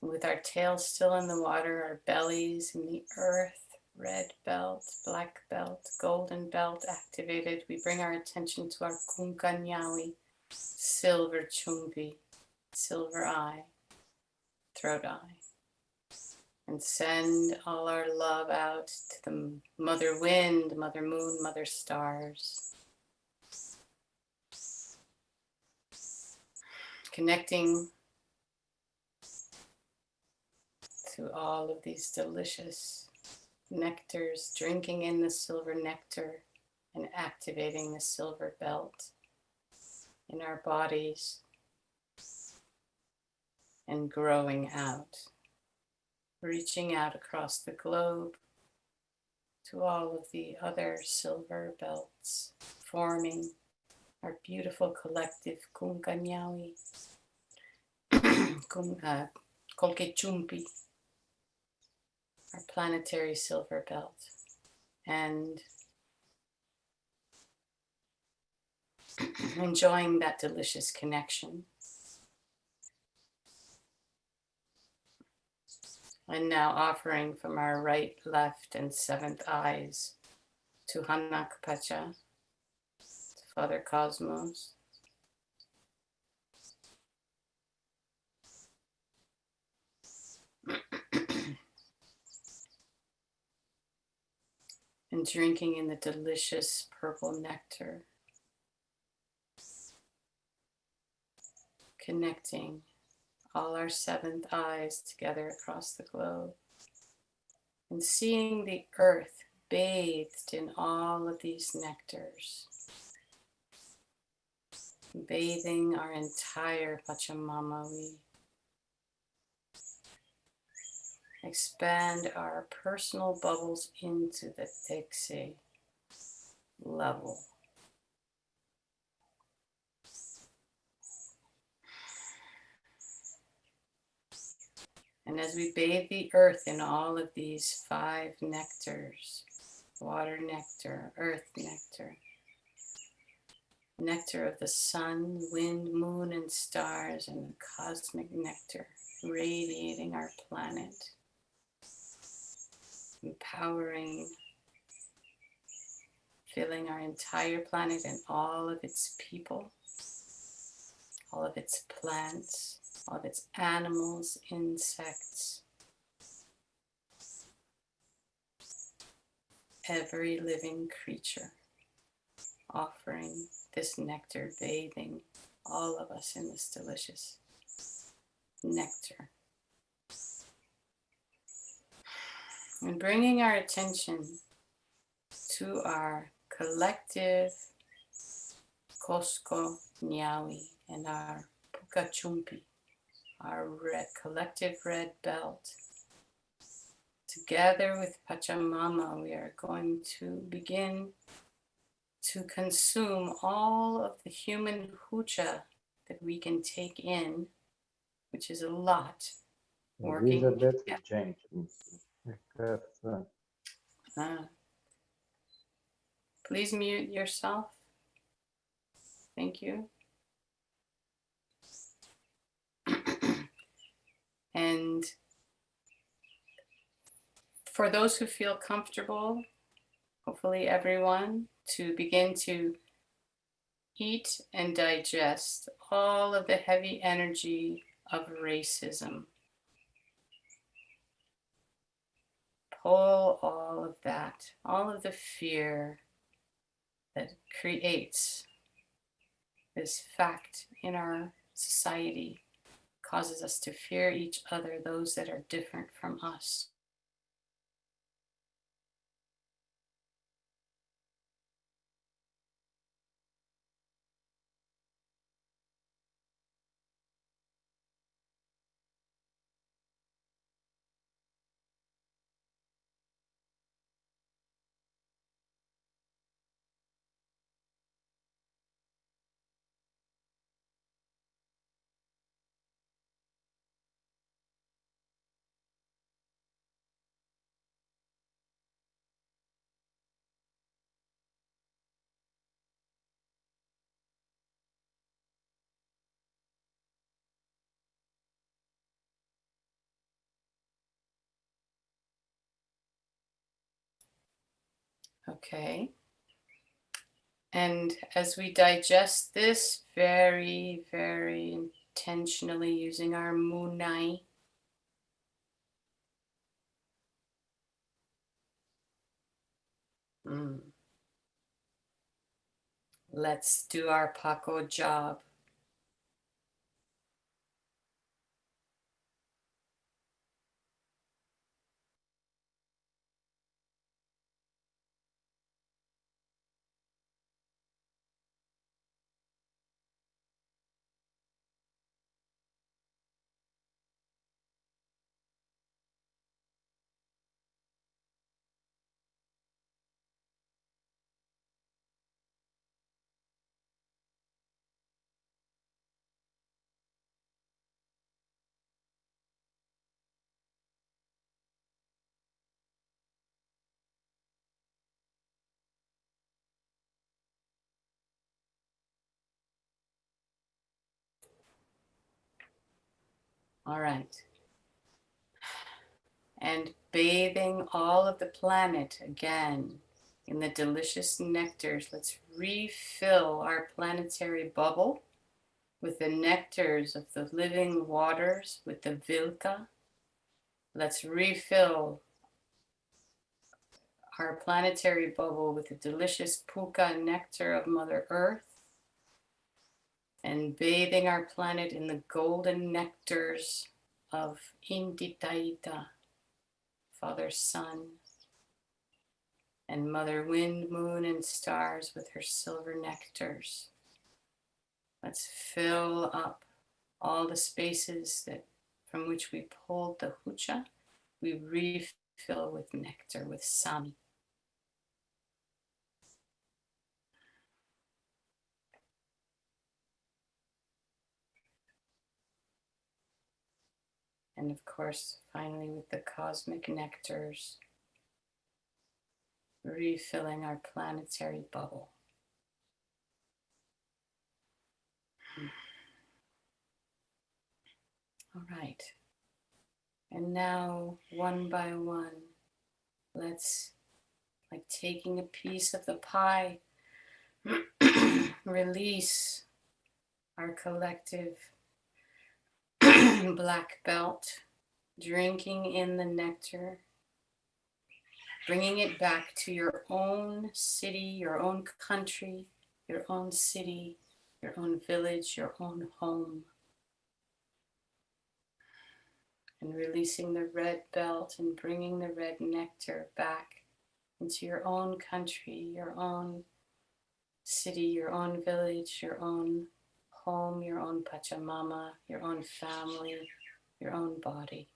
B: with our tails still in the water, our bellies in the earth, red belt, black belt, golden belt activated. We bring our attention to our Kunkanyawi, silver chumpi, silver eye, throat eye, and send all our love out to the mother wind, mother moon, mother stars. Connecting to all of these delicious nectars, drinking in the silver nectar and activating the silver belt in our bodies and growing out, reaching out across the globe to all of the other silver belts, forming our beautiful collective Kunkanyawi, Qollori'ti, our planetary silver belt. And enjoying that delicious connection. And now offering from our right, left, and seventh eyes to Hanak Pacha, to Father Cosmos. And drinking in the delicious purple nectar. Connecting all our seventh eyes together across the globe. And seeing the earth bathed in all of these nectars. Bathing our entire Pachamama. We expand our personal bubbles into the Tekse level. And as we bathe the earth in all of these 5 nectars, water nectar, earth nectar, nectar of the sun, wind, moon, and stars, and the cosmic nectar radiating our planet, empowering, filling our entire planet and all of its people, all of its plants, all of its animals, insects, every living creature, offering this nectar, bathing all of us in this delicious nectar. And bringing our attention to our collective Kosko Nyawi and our Pukachumpi, our collective red belt. Together with Pachamama, we are going to begin to consume all of the human hucha that we can take in, which is a lot. Working.
L: Elizabeth
B: Yeah.
L: Jenkins.
B: Please mute yourself. Thank you. And for those who feel comfortable, hopefully everyone, to begin to eat and digest all of the heavy energy of racism. Pull all of that, all of the fear that creates this fact in our society, causes us to fear each other, those that are different from us. Okay. And as we digest this very, very intentionally using our munai, let's do our Paco job. All right. And bathing all of the planet again in the delicious nectars. Let's refill our planetary bubble with the nectars of the living waters, with the Vilka. Let's refill our planetary bubble with the delicious Puka nectar of Mother Earth, and bathing our planet in the golden nectars of Inditaita, Father Sun, and Mother Wind, Moon, and Stars with her silver nectars. Let's fill up all the spaces that from which we pulled the hucha. We refill with nectar, with sami. And of course, finally with the cosmic nectars, refilling our planetary bubble. All right. And now, one by one, let's, like taking a piece of the pie, release our collective black belt, drinking in the nectar, bringing it back to your own city, your own country, your own city, your own village, your own home. And releasing the red belt and bringing the red nectar back into your own country, your own city, your own village, your own home, your own Pachamama, your own family, your own body.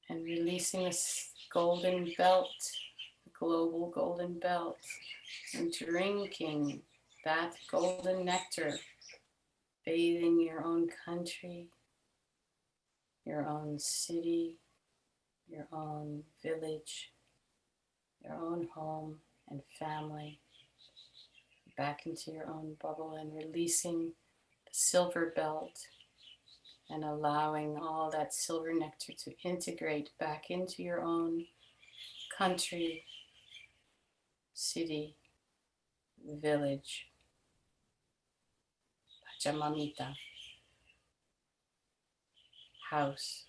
B: And releasing this golden belt, the global golden belt, and drinking that golden nectar, bathing your own country, your own city, your own village, your own home and family, back into your own bubble, and releasing the silver belt and allowing all that silver nectar to integrate back into your own country, city, village, Pachamamita, house,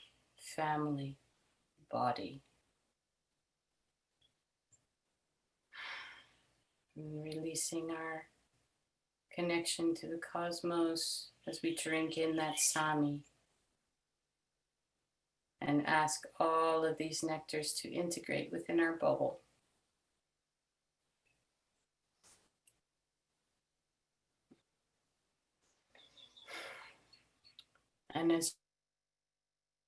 B: family, body. And releasing our connection to the cosmos as we drink in that sami and ask all of these nectars to integrate within our bubble. And as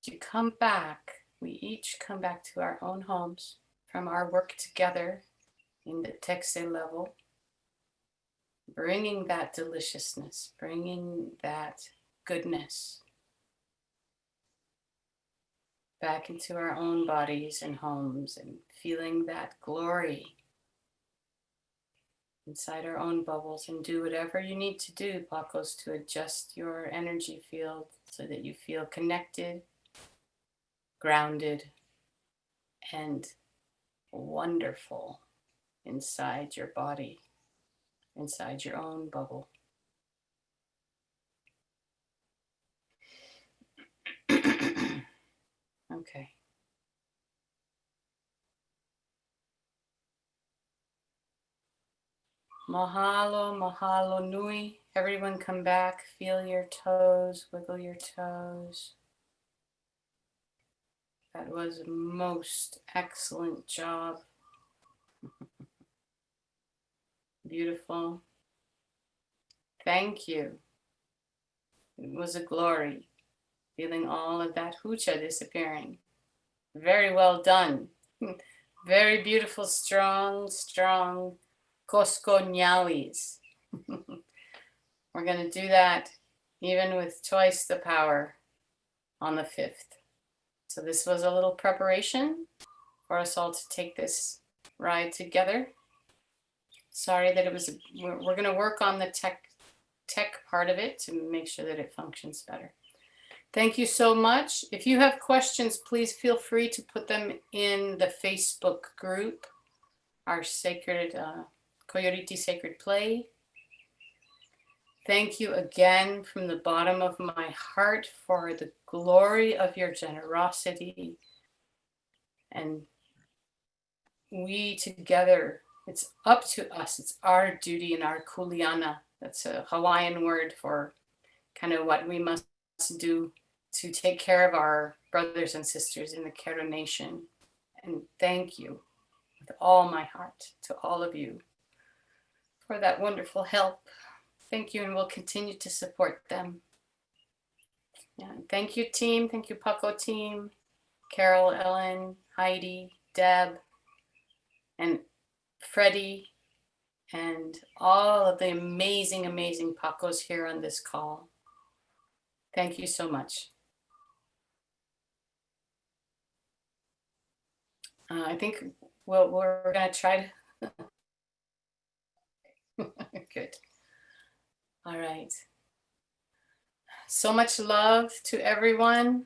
B: you come back, we each come back to our own homes from our work together in the Tekse level, bringing that deliciousness, bringing that goodness back into our own bodies and homes, and feeling that glory inside our own bubbles. And do whatever you need to do, Pacos, to adjust your energy field so that you feel connected, grounded, and wonderful inside your body, inside your own bubble. Okay. Mahalo, mahalo nui. Everyone come back, feel your toes, wiggle your toes. That was a most excellent job. Beautiful. Thank you. It was a glory, feeling all of that hucha disappearing. Very well done. Very beautiful, strong, strong Cosco Nyawis. We're going to do that even with twice the power on the 5th. So this was a little preparation for us all to take this ride together. Sorry that it was, we're going to work on the tech part of it to make sure that it functions better. Thank you so much. If you have questions, please feel free to put them in the Facebook group, our sacred Qollori'ti Sacred Play. Thank you again from the bottom of my heart for the glory of your generosity. And we together, it's up to us, it's our duty and our kuleana. That's a Hawaiian word for kind of what we must do to take care of our brothers and sisters in the Kero Nation. And thank you with all my heart to all of you for that wonderful help. Thank you, and we'll continue to support them. Yeah, thank you, team. Thank you, Paco team, Carol, Ellen, Heidi, Deb, and Freddie, and all of the amazing, amazing Pacos here on this call. Thank you so much. I think we're going to try to. Good. All right. So much love to everyone.